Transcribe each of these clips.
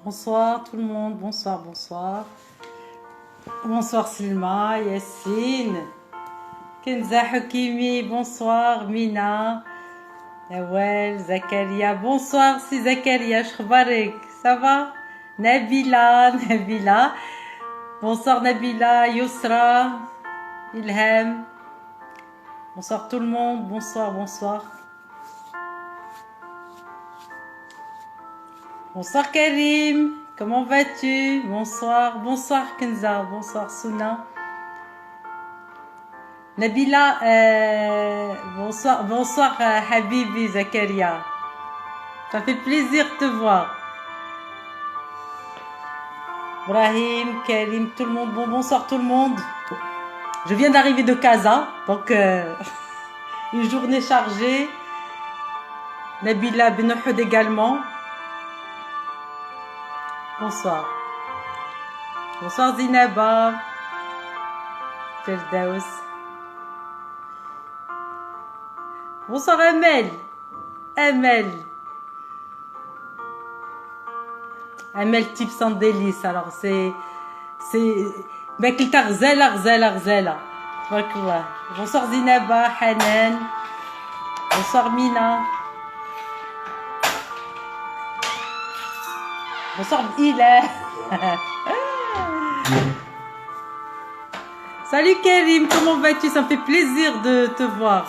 Bonsoir tout le monde, bonsoir, bonsoir. Bonsoir Silma, Yassine, Kenza Hakimi, bonsoir Mina, Nawel, Zakaria, bonsoir si Zakaria, Shkhbarek, ça va? Nabila, bonsoir Nabila, Yousra, Ilham, bonsoir tout le monde, bonsoir, bonsoir. Bonsoir Karim, comment vas-tu? Bonsoir, bonsoir Kenza, bonsoir Souna. Nabila, bonsoir, bonsoir Habibi Zakaria. Ça fait plaisir de te voir. Brahim, Karim, tout le monde, bonsoir tout le monde. Je viens d'arriver de Casa, donc une journée chargée. Nabila Benoud également. Bonsoir. Bonsoir Zinaba. Feldaous. Bonsoir Amel. Amel type sans délice. Alors c'est mec il t'a ghzala. Bonsoir Zinaba, Hanan. Bonsoir Mina. Bonsoir Ila. Salut Karim, comment vas-tu? Ça me fait plaisir de te voir.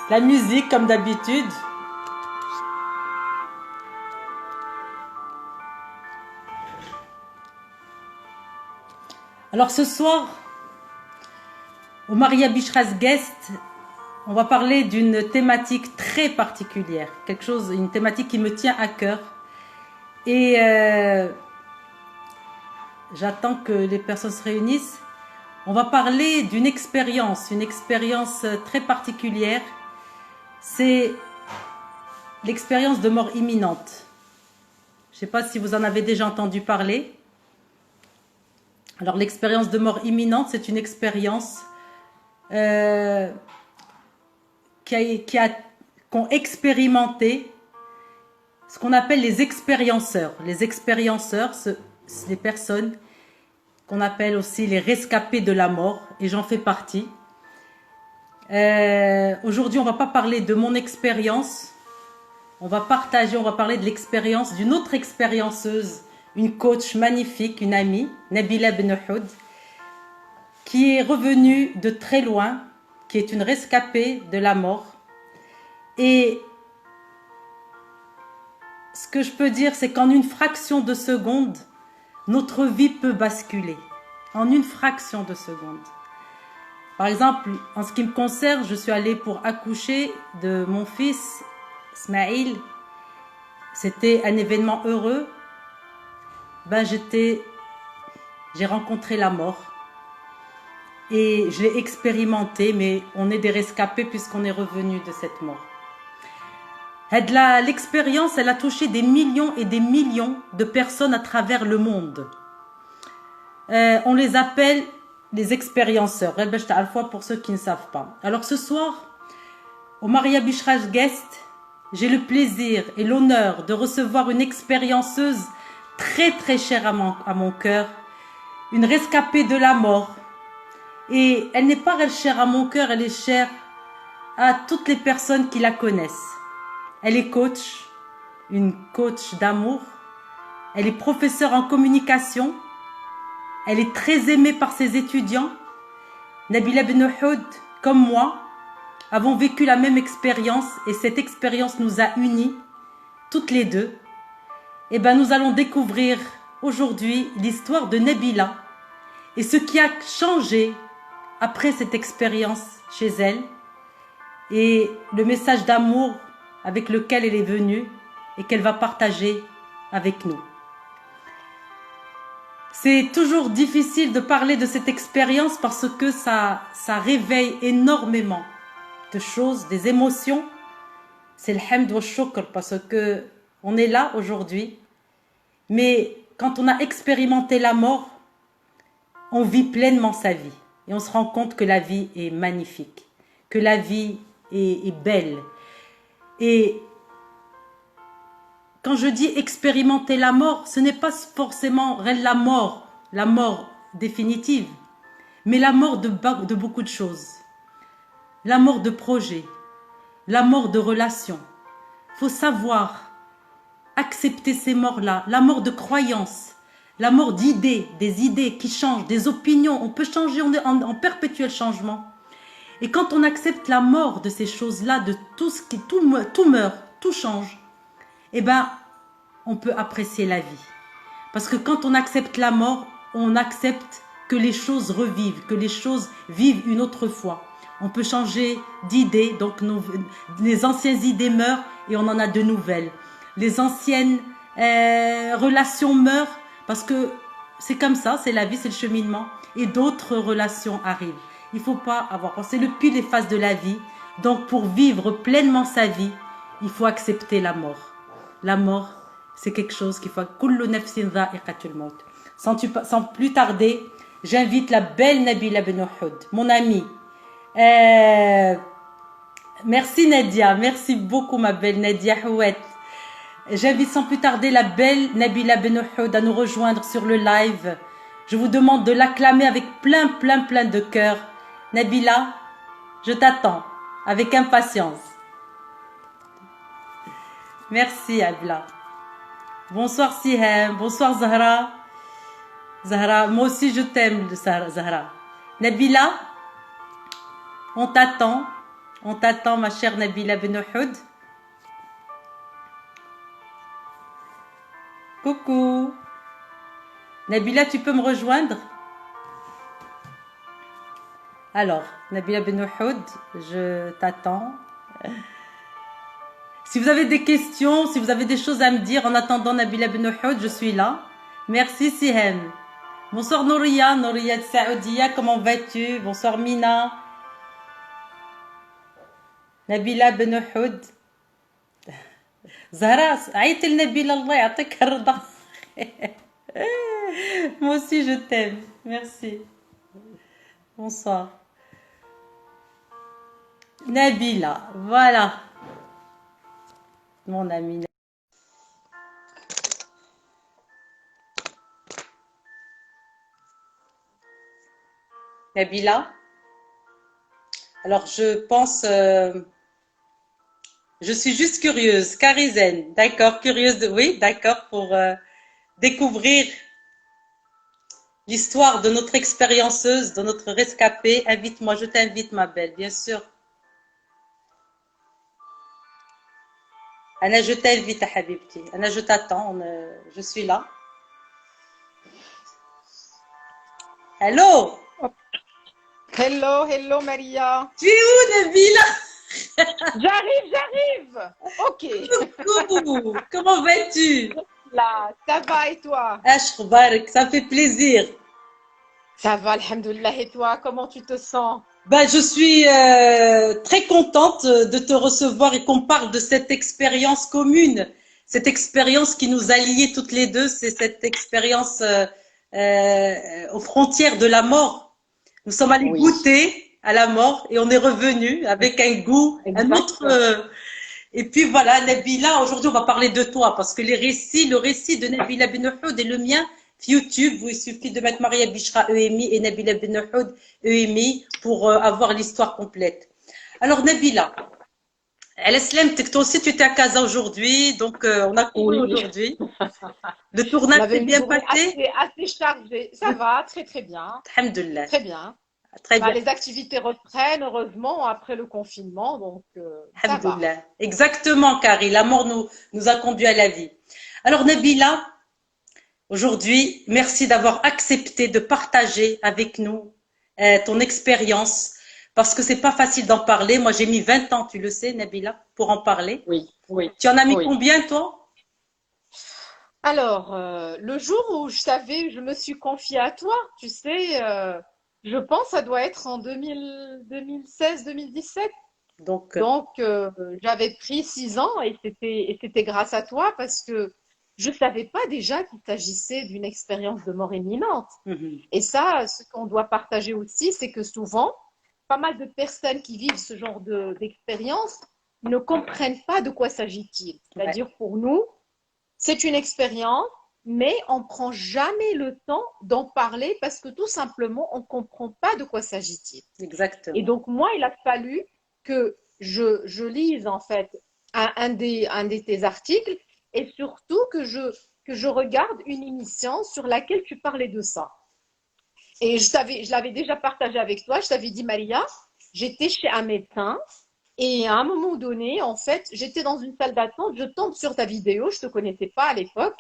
La musique comme d'habitude. Alors ce soir, au Maria Bichras Guest, on va parler d'une thématique très particulière, une thématique qui me tient à cœur. Et j'attends que les personnes se réunissent. On va parler d'une expérience, très particulière. C'est l'expérience de mort imminente. Je ne sais pas si vous en avez déjà entendu parler. Alors l'expérience de mort imminente, c'est une expérience qu'ont expérimenté ce qu'on appelle les expérienceurs. Les expérienceurs, c'est des personnes qu'on appelle aussi les rescapés de la mort, et j'en fais partie. Aujourd'hui, on ne va pas parler de mon expérience, on va parler de l'expérience d'une autre expérienceuse, une coach magnifique, une amie, Nabila Benoud, qui est revenue de très loin, qui est une rescapée de la mort. Et ce que je peux dire, c'est qu'en une fraction de seconde, notre vie peut basculer. En une fraction de seconde. Par exemple, en ce qui me concerne, je suis allée pour accoucher de mon fils, Ismaïl. C'était un événement heureux. J'ai rencontré la mort. Et je l'ai expérimenté, mais on est des rescapés puisqu'on est revenu de cette mort. L'expérience, elle a touché des millions et des millions de personnes à travers le monde. On les appelle les expérienceurs, pour ceux qui ne savent pas. Alors ce soir, au Maria Bichras Guest, j'ai le plaisir et l'honneur de recevoir une expérienceuse très très chère à mon cœur, une rescapée de la mort. Et elle n'est pas chère à mon cœur, elle est chère à toutes les personnes qui la connaissent. Elle est coach, une coach d'amour. Elle est professeure en communication. Elle est très aimée par ses étudiants. Nabila Benoud, comme moi, avons vécu la même expérience et cette expérience nous a unis, toutes les deux. Et nous allons découvrir aujourd'hui l'histoire de Nabila et ce qui a changé après cette expérience chez elle et le message d'amour avec lequel elle est venue et qu'elle va partager avec nous. C'est toujours difficile de parler de cette expérience parce que ça réveille énormément de choses, des émotions. C'est le hamd wa shukr parce que on est là aujourd'hui. Mais quand on a expérimenté la mort, on vit pleinement sa vie. Et on se rend compte que la vie est magnifique, que la vie est belle. Et quand je dis expérimenter la mort, ce n'est pas forcément la mort définitive, mais la mort de beaucoup de choses. La mort de projets, la mort de relations. Il faut savoir accepter ces morts-là, la mort de croyances, la mort d'idées, des idées qui changent, des opinions. On peut changer, on est en perpétuel changement. Et quand on accepte la mort de ces choses-là, de tout meurt, tout change, eh ben, on peut apprécier la vie. Parce que quand on accepte la mort, on accepte que les choses revivent, que les choses vivent une autre fois. On peut changer d'idées, donc les anciennes idées meurent et on en a de nouvelles. Les anciennes relations meurent parce que c'est comme ça, c'est la vie, c'est le cheminement. Et d'autres relations arrivent. Il ne faut pas avoir peur. C'est le pile et face de la vie. Donc pour vivre pleinement sa vie, il faut accepter la mort. La mort, c'est quelque chose qu'il faut. Sans plus tarder, j'invite la belle Nabila Benohoud, mon amie. Merci Nadia, merci beaucoup ma belle Nadia Houet. J'invite sans plus tarder la belle Nabila Benohoud à nous rejoindre sur le live. Je vous demande de l'acclamer avec plein de cœur. Nabila, je t'attends avec impatience. Merci Abla. Bonsoir Sihem, bonsoir Zahra. Zahra, moi aussi je t'aime Zahra. Nabila, on t'attend ma chère Nabila Benohoud. Coucou. Nabila, tu peux me rejoindre? Alors, Nabila Benohoud, je t'attends. Si vous avez des questions, si vous avez des choses à me dire en attendant Nabila Benohoud, je suis là. Merci Sihem. Bonsoir Nouria de Saoudia, comment vas-tu? Bonsoir Mina. Nabila Benohoud. Zahra, عيط لنبيلة الله يعطيك الرضا. Moi aussi je t'aime. Merci. Bonsoir. Nabila, voilà. Mon amie. Nabila. Alors je pense... je suis juste curieuse. Karizen, d'accord, curieuse de... Oui, d'accord, pour découvrir l'histoire de notre expérienceuse, de notre rescapée. Invite-moi, je t'invite ma belle, bien sûr. Anna, je t'invite à Habibti. Anna, je t'attends, je suis là. Hello! Hello Maria. Tu es où, Nabila? J'arrive. Ok. Coucou, comment vas-tu? Là, ça va et toi? Ashkbarak, ça fait plaisir. Ça va, alhamdoulilah. Et toi, comment tu te sens? Ben, je suis très contente de te recevoir et qu'on parle de cette expérience commune, cette expérience qui nous a liés toutes les deux, c'est cette expérience aux frontières de la mort. Nous sommes allés goûter à la mort et on est revenu avec un goût, un autre. Et puis voilà, Nabila, aujourd'hui on va parler de toi parce que le récit de Nabila Benohoud et le mien, YouTube, où il suffit de mettre Maria Bishra EMI et Nabila Benohoud EMI pour avoir l'histoire complète. Alors Nabila, toi aussi tu étais à Casa aujourd'hui, donc on a couru aujourd'hui. Le tournage s'est bien passé? Assez chargé, ça va, très bien. Alhamdulillah. Très bien. Très bien. Les activités reprennent, heureusement, après le confinement, donc ça va. Exactement, Carrie, la mort nous a conduit à la vie. Alors Nabila, aujourd'hui, merci d'avoir accepté de partager avec nous ton expérience, parce que c'est pas facile d'en parler. Moi, j'ai mis 20 ans, tu le sais, Nabila, pour en parler. Oui. Tu en as mis combien, toi? Alors, le jour où je me suis confiée à toi, tu sais, je pense ça doit être en 2016-2017. Donc j'avais pris 6 ans et c'était grâce à toi parce que je savais pas déjà qu'il s'agissait d'une expérience de mort imminente. Et ça, ce qu'on doit partager aussi, c'est que souvent, pas mal de personnes qui vivent ce genre d'expérience ne comprennent pas de quoi s'agit-il. C'est-à-dire pour nous, c'est une expérience, mais on ne prend jamais le temps d'en parler parce que tout simplement, on ne comprend pas de quoi s'agit-il. Exactement. Et donc, moi, il a fallu que je lise en fait un de tes articles et surtout que je regarde une émission sur laquelle tu parlais de ça. Et je l'avais déjà partagé avec toi. Je t'avais dit, Maria, j'étais chez un médecin et à un moment donné, en fait, j'étais dans une salle d'attente. Je tombe sur ta vidéo. Je te connaissais pas à l'époque,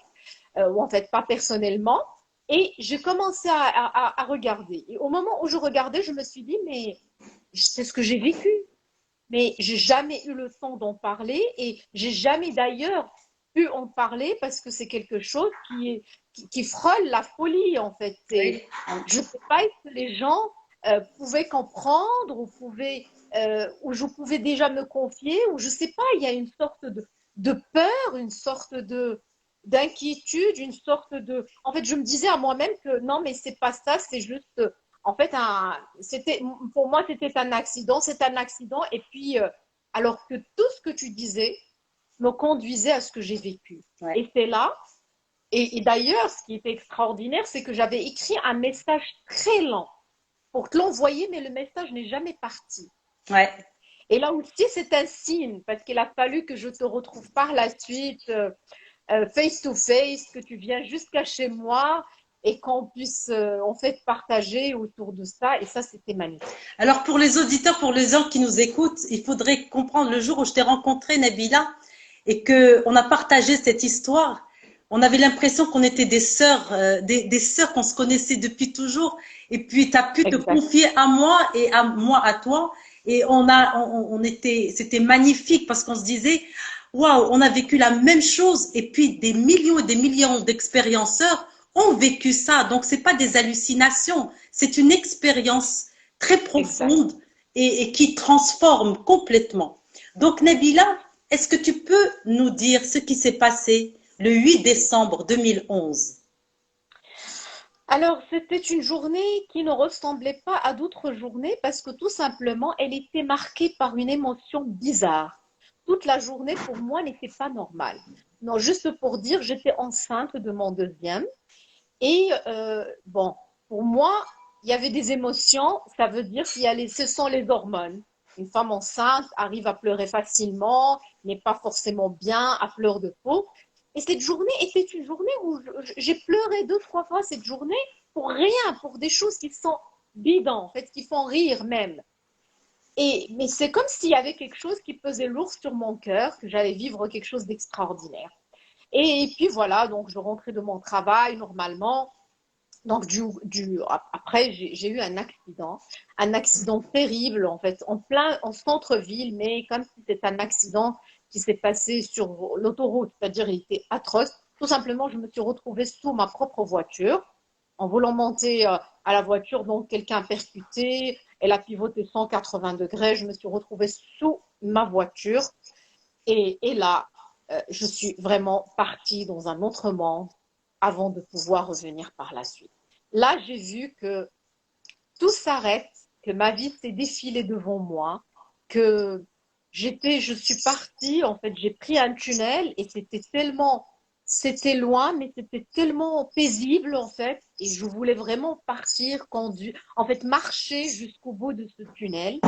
ou en fait pas personnellement. Et j'ai commencé à regarder. Et au moment où je regardais, je me suis dit, mais c'est ce que j'ai vécu. Mais j'ai jamais eu le temps d'en parler et j'ai jamais d'ailleurs pu en parler parce que c'est quelque chose qui frôle la folie en fait. Oui. Je ne sais pas si les gens pouvaient comprendre ou je pouvais déjà me confier ou je ne sais pas, il y a une sorte de peur, une sorte d'inquiétude, une sorte de... En fait, je me disais à moi-même que non, mais c'est pas ça, c'est juste en fait, pour moi, c'était un accident, c'est un accident. Et puis, alors que tout ce que tu disais me conduisait à ce que j'ai vécu. Ouais. Et c'est là, et d'ailleurs, ce qui était extraordinaire, c'est que j'avais écrit un message très lent pour te l'envoyer, mais le message n'est jamais parti. Ouais. Et là aussi, c'est un signe, parce qu'il a fallu que je te retrouve par la suite, face to face, que tu viens jusqu'à chez moi et qu'on puisse en fait partager autour de ça. Et ça, c'était magnifique. Alors pour les auditeurs, pour les gens qui nous écoutent, il faudrait comprendre le jour où je t'ai rencontré, Nabila, et que on a partagé cette histoire. On avait l'impression qu'on était des sœurs, des sœurs qu'on se connaissait depuis toujours. Et puis tu as pu te confier à moi et à moi à toi. Et c'était magnifique parce qu'on se disait, waouh, on a vécu la même chose. Et puis des millions et des millions d'expérienceurs ont vécu ça. Donc c'est pas des hallucinations, c'est une expérience très profonde et qui transforme complètement. Donc Nabila, est-ce que tu peux nous dire ce qui s'est passé le 8 décembre 2011? Alors, c'était une journée qui ne ressemblait pas à d'autres journées parce que tout simplement, elle était marquée par une émotion bizarre. Toute la journée, pour moi, n'était pas normale. Non, juste pour dire, j'étais enceinte de mon deuxième. Et bon, pour moi, il y avait des émotions, ça veut dire ce sont les hormones. Une femme enceinte arrive à pleurer facilement, n'est pas forcément bien, à fleur de peau. Et cette journée était une journée où j'ai pleuré 2, 3 fois cette journée pour rien, pour des choses qui sont bidons, en fait, qui font rire même. Mais c'est comme s'il y avait quelque chose qui pesait lourd sur mon cœur, que j'allais vivre quelque chose d'extraordinaire. Et puis voilà, donc je rentrais de mon travail normalement. Donc après, j'ai eu un accident terrible en fait, en centre-ville, mais comme si c'était un accident qui s'est passé sur l'autoroute, c'est-à-dire il était atroce. Tout simplement, je me suis retrouvée sous ma propre voiture. En voulant monter à la voiture, donc quelqu'un a percuté, elle a pivoté 180 degrés, je me suis retrouvée sous ma voiture. Et là, je suis vraiment partie dans un autre monde avant de pouvoir revenir par la suite. Là, j'ai vu que tout s'arrête, que ma vie s'est défilée devant moi, que je suis partie, en fait, j'ai pris un tunnel et c'était loin, mais c'était tellement paisible, en fait, et je voulais vraiment partir, en fait, marcher jusqu'au bout de ce tunnel.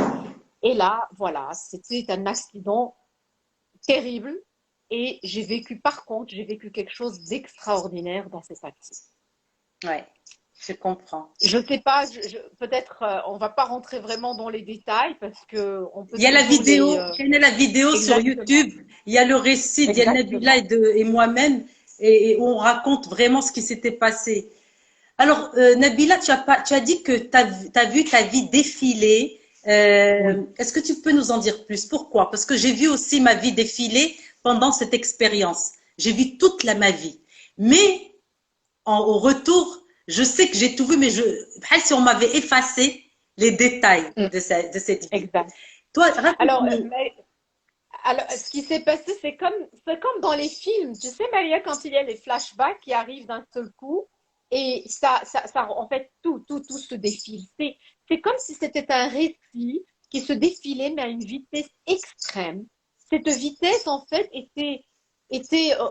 Et là, voilà, c'était un accident terrible. Et par contre, j'ai vécu quelque chose d'extraordinaire dans cet accident. Ouais, je comprends. Je ne sais pas, peut-être on va pas rentrer vraiment dans les détails parce que on peut. Il y a la vidéo, il y a la vidéo sur YouTube. Il y a le récit d'Yann Nabila et moi-même et où on raconte vraiment ce qui s'était passé. Alors Nabila, tu as dit que tu as vu ta vie défiler. Est-ce que tu peux nous en dire plus? Pourquoi? Parce que j'ai vu aussi ma vie défiler pendant cette expérience. J'ai vu toute ma vie. Mais au retour, je sais que j'ai tout vu, mais si on m'avait effacé les détails de cette vie. Exact. Toi, alors, ce qui s'est passé, c'est comme dans les films. Tu sais, Maria, quand il y a les flashbacks qui arrivent d'un seul coup, et ça, en fait, tout se défile. C'est comme si c'était un récit qui se défilait, mais à une vitesse extrême. cette vitesse, en fait, était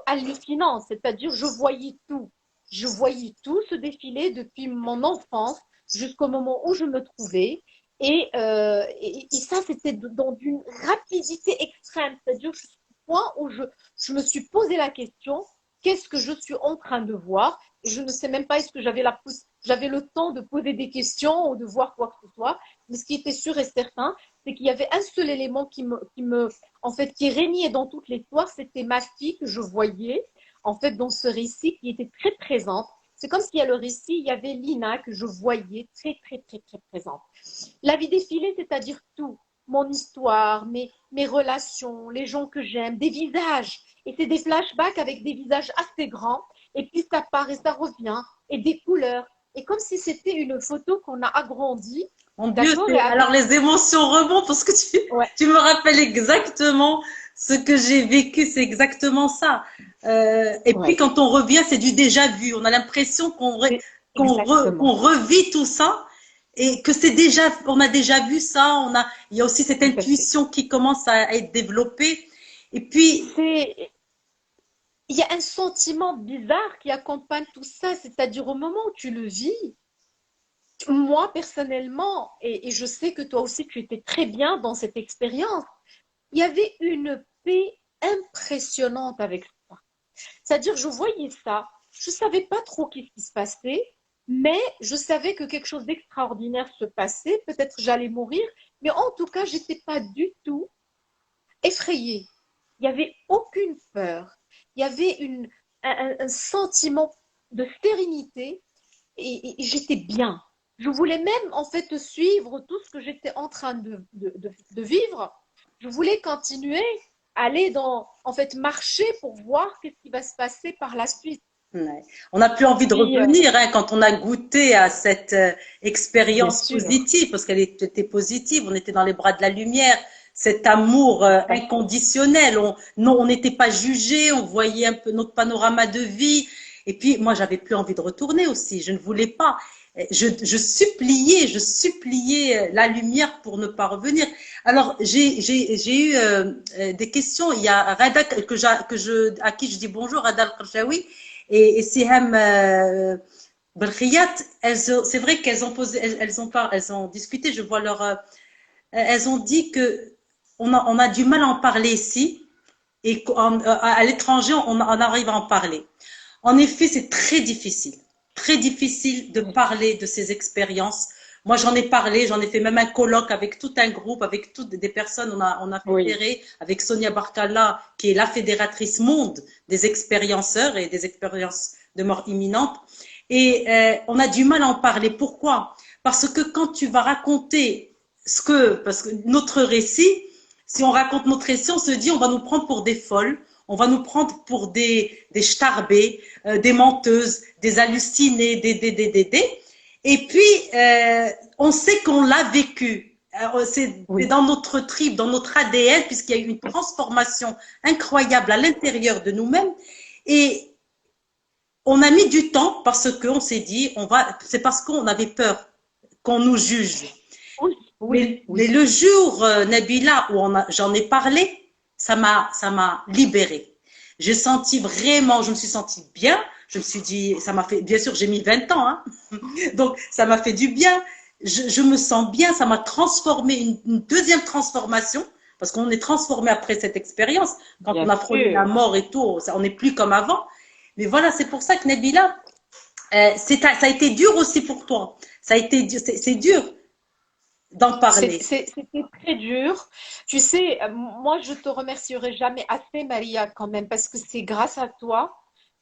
hallucinante. C'est-à-dire, je voyais tout. Je voyais tout se défiler depuis mon enfance jusqu'au moment où je me trouvais. Et ça, c'était dans une rapidité extrême. C'est-à-dire, jusqu'au point où je me suis posé la question, qu'est-ce que je suis en train de voir? Et je ne sais même pas est-ce que j'avais le temps de poser des questions ou de voir quoi que ce soit. Mais ce qui était sûr et certain, c'est qu'il y avait un seul élément en fait, qui régnait dans toute l'histoire, c'était ma fille que je voyais, en fait, dans ce récit qui était très présente. C'est comme s'il y a le récit, il y avait Lina que je voyais très, très, très, très présente. La vie défilée, c'est-à-dire tout, mon histoire, mes relations, les gens que j'aime, des visages. Et c'est des flashbacks avec des visages assez grands, et puis ça part et ça revient, et des couleurs. Et comme si c'était une photo qu'on a agrandie. Mon Dieu, alors les émotions remontent parce que tu me rappelles exactement ce que j'ai vécu, c'est exactement ça. Et puis quand on revient, c'est du déjà vu. On a l'impression qu'on revit tout ça et que on a déjà vu ça. Il y a aussi cette intuition qui commence à être développée. Et puis, il y a un sentiment bizarre qui accompagne tout ça, c'est-à-dire au moment où tu le vis. Moi, personnellement, et je sais que toi aussi, tu étais très bien dans cette expérience, il y avait une paix impressionnante avec ça. C'est-à-dire, je voyais ça, je ne savais pas trop ce qui se passait, mais je savais que quelque chose d'extraordinaire se passait. Peut-être j'allais mourir, mais en tout cas, je n'étais pas du tout effrayée. Il n'y avait aucune peur. Il y avait un sentiment de sérénité et j'étais bien. Je voulais même en fait suivre tout ce que j'étais en train de vivre. Je voulais continuer, aller en fait marcher pour voir qu'est-ce qui va se passer par la suite. Ouais. On n'a plus envie de revenir quand on a goûté à cette expérience positive, parce qu'elle était positive, on était dans les bras de la lumière, cet amour inconditionnel, on n'était pas jugé, on voyait un peu notre panorama de vie, et puis moi j'avais plus envie de retourner aussi, je ne voulais pas. Je suppliais la lumière pour ne pas revenir. Alors j'ai eu des questions. Il y a Rada à qui je dis bonjour, Rada Al-Qarjaoui et Siham Belkhiyat. C'est vrai qu'elles ont posé, elles ont discuté. Je vois elles ont dit que on a du mal à en parler ici et à l'étranger on arrive à en parler. En effet, c'est très difficile de parler de ces expériences. Moi, j'en ai parlé, j'en ai fait même un colloque avec tout un groupe, avec toutes des personnes. On a fédéré avec Sonia Barkala, qui est la fédératrice monde des expérienceurs et des expériences de mort imminente. Et on a du mal à en parler. Pourquoi? Parce que quand tu vas raconter parce que notre récit, si on raconte notre récit, on se dit on va nous prendre pour des folles. On va nous prendre pour des starbées, des menteuses, des hallucinées, Et puis, on sait qu'on l'a vécu. C'est dans notre trip, dans notre ADN, puisqu'il y a eu une transformation incroyable à l'intérieur de nous-mêmes. Et on a mis du temps parce qu'on s'est dit, c'est parce qu'on avait peur qu'on nous juge. Mais le jour, Nabila, où j'en ai parlé, ça m'a libérée. Je me suis sentie bien. Je me suis dit, ça m'a fait, bien sûr, j'ai mis 20 ans, hein. Donc, ça m'a fait du bien. Je me sens bien. Ça m'a transformé, une deuxième transformation, parce qu'on est transformé après cette expérience. Quand on a frôlé la mort et tout, on n'est plus comme avant. Mais voilà, c'est pour ça que Nabila, ça a été dur aussi pour toi. C'est dur d'en parler. C'était très dur. Tu sais, moi, je te remercierai jamais assez, Maria, quand même, parce que c'est grâce à toi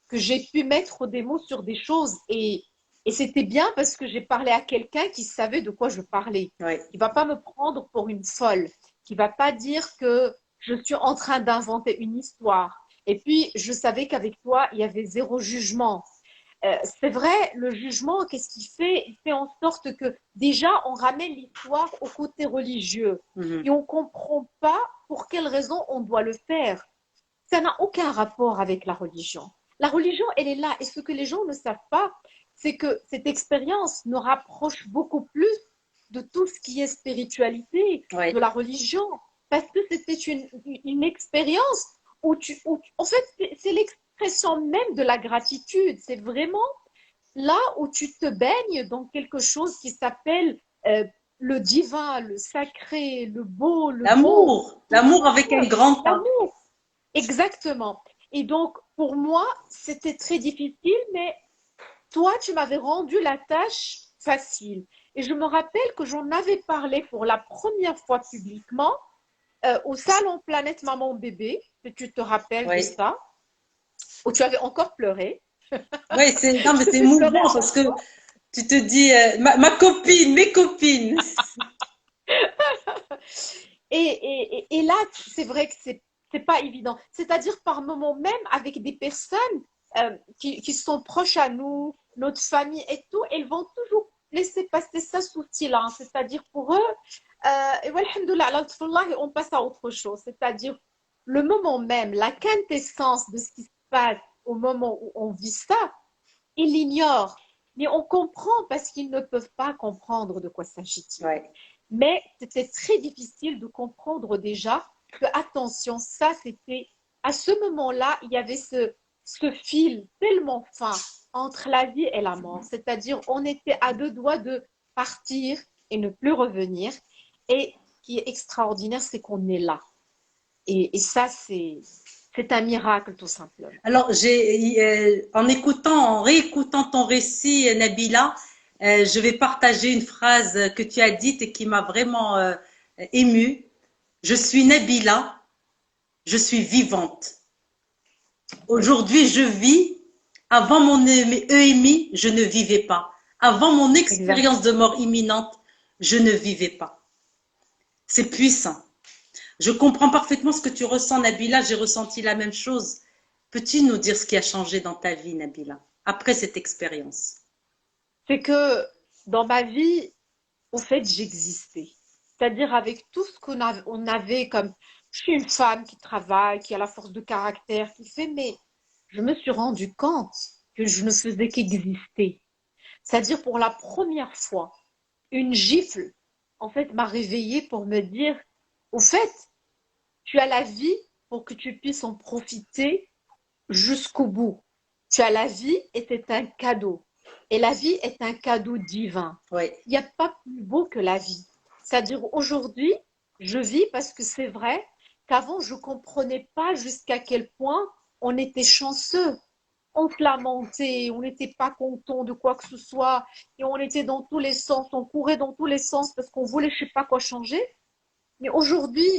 que j'ai pu mettre des mots sur des choses. Et c'était bien parce que j'ai parlé à quelqu'un qui savait de quoi je parlais. Qui va pas me prendre pour une folle. Qui va pas dire que je suis en train d'inventer une histoire. Et puis, je savais qu'avec toi, il y avait zéro jugement. C'est vrai, le jugement, qu'est-ce qu'il fait? Il fait en sorte que déjà, on ramène l'histoire au côté religieux et on ne comprend pas pour quelle raison on doit le faire. Ça n'a aucun rapport avec la religion. La religion, elle est là. Et ce que les gens ne savent pas, c'est que cette expérience nous rapproche beaucoup plus de tout ce qui est spiritualité, de la religion. parce que c'était une expérience en fait, c'est l'expression même de la gratitude. C'est vraiment là où tu te baignes dans quelque chose qui s'appelle le divin, le sacré, le beau, le bon. L'amour avec un grand A. L'amour, exactement. Et donc, pour moi, c'était très difficile, mais toi, tu m'avais rendu la tâche facile. Et je me rappelle que j'en avais parlé pour la première fois publiquement au salon Planète Maman Bébé, si tu te rappelles de ça, où tu avais encore pleuré. Oui, non, mais c'est émouvant parce que tu te dis, ma copine, mes copines. Et là, c'est vrai que c'est pas évident. C'est-à-dire par moments même avec des personnes qui sont proches à nous, notre famille et tout, elles vont toujours laisser passer ça sous silence. C'est-à-dire pour eux, et walhamdoulilah, on passe à autre chose. C'est-à-dire le moment même, la quintessence de ce qui se passe au moment où on vit ça, ils l'ignorent. Mais on comprend parce qu'ils ne peuvent pas comprendre de quoi s'agit-il. Ouais. Mais c'était très difficile de comprendre déjà que, attention, ça c'était, à ce moment-là, il y avait ce fil tellement fin entre la vie et la mort. C'est-à-dire, on était à deux doigts de partir et ne plus revenir. Et ce qui est extraordinaire, c'est qu'on est là. Et ça, c'est un miracle, tout simplement. Alors, en réécoutant ton récit, Nabila, je vais partager une phrase que tu as dite et qui m'a vraiment émue. Je suis Nabila, je suis vivante. Aujourd'hui, je vis. Avant mon EMI, je ne vivais pas. Avant mon expérience de mort imminente, je ne vivais pas. C'est puissant. Je comprends parfaitement ce que tu ressens, Nabila. J'ai ressenti la même chose. Peux-tu nous dire ce qui a changé dans ta vie, Nabila, après cette expérience? C'est que dans ma vie, au fait, j'existais. C'est-à-dire avec tout ce on avait comme... Je suis une femme qui travaille, qui a la force de caractère, qui fait, mais je me suis rendu compte que je ne faisais qu'exister. C'est-à-dire pour la première fois, une gifle, en fait, m'a réveillée pour me dire, au fait, tu as la vie pour que tu puisses en profiter jusqu'au bout. Tu as la vie et c'est un cadeau. Et la vie est un cadeau divin. Oui. Il n'y a pas plus beau que la vie. C'est-à-dire aujourd'hui, je vis parce que c'est vrai qu'avant, je ne comprenais pas jusqu'à quel point on était chanceux. On se lamentait, on n'était pas content de quoi que ce soit, et on était dans tous les sens, on courait dans tous les sens parce qu'on voulait je ne sais pas quoi changer. Mais aujourd'hui,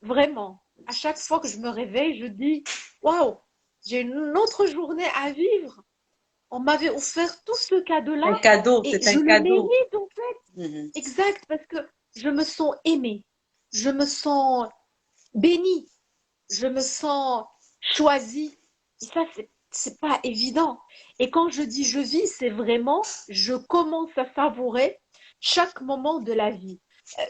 vraiment, à chaque fois que je me réveille, je dis, waouh, j'ai une autre journée à vivre. On m'avait offert tout ce cadeau-là. Un cadeau, et c'est je un le cadeau. mérite en fait. Exact, parce que je me sens aimée, je me sens bénie, je me sens choisie. Et ça, c'est pas évident. Et quand je dis je vis, c'est vraiment, je commence à savourer chaque moment de la vie.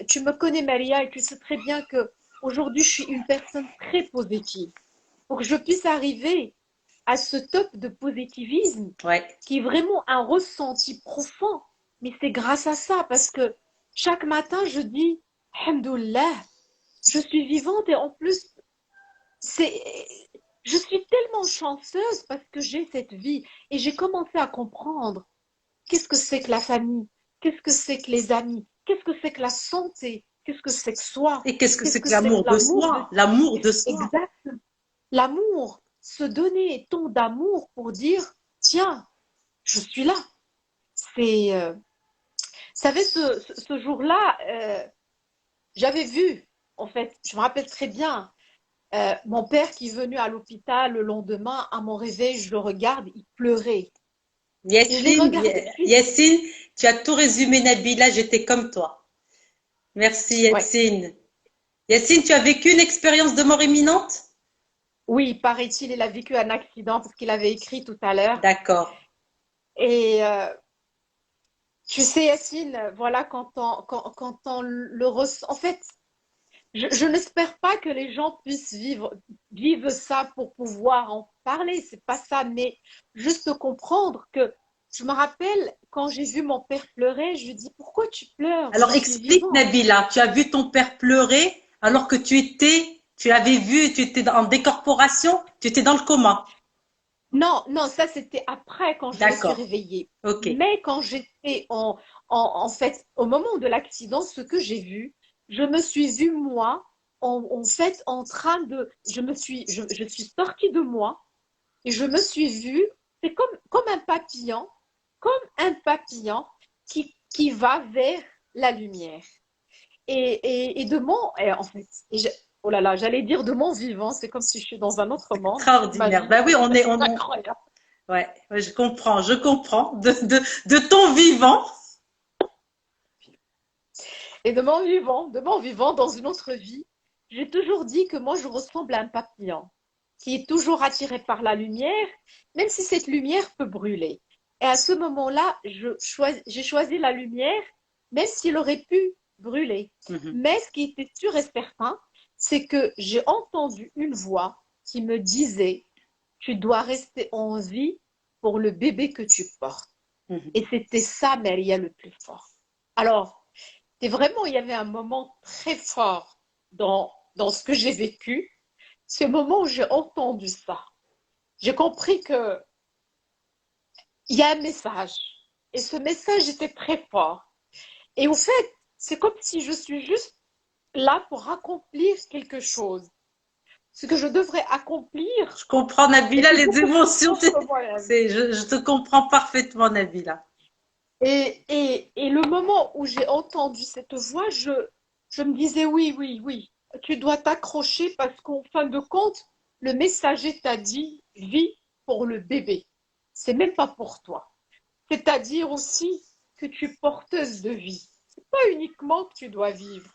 Tu me connais, Maria, et tu sais très bien que aujourd'hui, je suis une personne très positive. Pour que je puisse arriver à ce top de positivisme qui est vraiment un ressenti profond. Mais c'est grâce à ça, parce que chaque matin, je dis, Alhamdoulilah, je suis vivante et en plus, je suis tellement chanceuse parce que j'ai cette vie et j'ai commencé à comprendre qu'est-ce que c'est que la famille, qu'est-ce que c'est que les amis, qu'est-ce que c'est que la santé, qu'est-ce que c'est que soi. Et qu'est-ce que c'est que l'amour de soi? L'amour de soi. Exact. L'amour, se donner tant d'amour pour dire, tiens, je suis là. C'est, vous savez, ce jour-là, j'avais vu, en fait, je me rappelle très bien, mon père qui est venu à l'hôpital le lendemain, à mon réveil, je le regarde, il pleurait. Yacine, tu as tout résumé, Nabila, j'étais comme toi. Merci, Yacine. Ouais. Yacine, tu as vécu une expérience de mort imminente? Oui, paraît-il, il a vécu un accident parce qu'il avait écrit tout à l'heure. D'accord. Et tu sais, Yacine, voilà, quand on le ressent, en fait, je n'espère pas que les gens puissent vivre ça pour pouvoir en parler, c'est pas ça, mais juste comprendre que je me rappelle quand j'ai vu mon père pleurer, je lui dis pourquoi tu pleures? Alors explique, Nabila, tu as vu ton père pleurer alors que tu l'avais vu, tu étais en décorporation, tu étais dans le coma. Non, non, ça c'était après quand je me suis D'accord. réveillée. Ok. Mais quand j'étais en fait, au moment de l'accident, ce que j'ai vu, je me suis vue moi, en fait, en train de, je suis sortie de moi et je me suis vue, c'est comme un papillon qui va vers la lumière. Et de mon, et en fait, oh là là, j'allais dire de mon vivant, c'est comme si je suis dans un autre monde. Ma Extraordinaire. vie, Ben oui, c'est incroyable. ouais, ouais, je comprends. De ton vivant. Et de mon vivant dans une autre vie, j'ai toujours dit que moi, je ressemble à un papillon qui est toujours attiré par la lumière, même si cette lumière peut brûler. Et à ce moment-là, j'ai choisi la lumière, même s'il aurait pu brûler. Mhm, Mais ce qui était sûr et certain, c'est que j'ai entendu une voix qui me disait, tu dois rester en vie pour le bébé que tu portes. mhm. Et c'était ça, Maria, le plus fort. Alors, c'est vraiment, il y avait un moment très fort dans ce que j'ai vécu. Ce moment où j'ai entendu ça. J'ai compris que il y a un message. Et ce message était très fort. Et au fait, c'est comme si je suis juste là pour accomplir quelque chose. Ce que je devrais accomplir Je comprends, Nabila, était les beaucoup plus émotions. fort que moi-même. Je te comprends parfaitement, Nabila. Et le moment où j'ai entendu cette voix, je me disais oui, oui, oui, tu dois t'accrocher parce qu'en fin de compte, le messager t'a dit vis pour le bébé. C'est même pas pour toi. C'est-à-dire aussi que tu es porteuse de vie. C'est pas uniquement que tu dois vivre,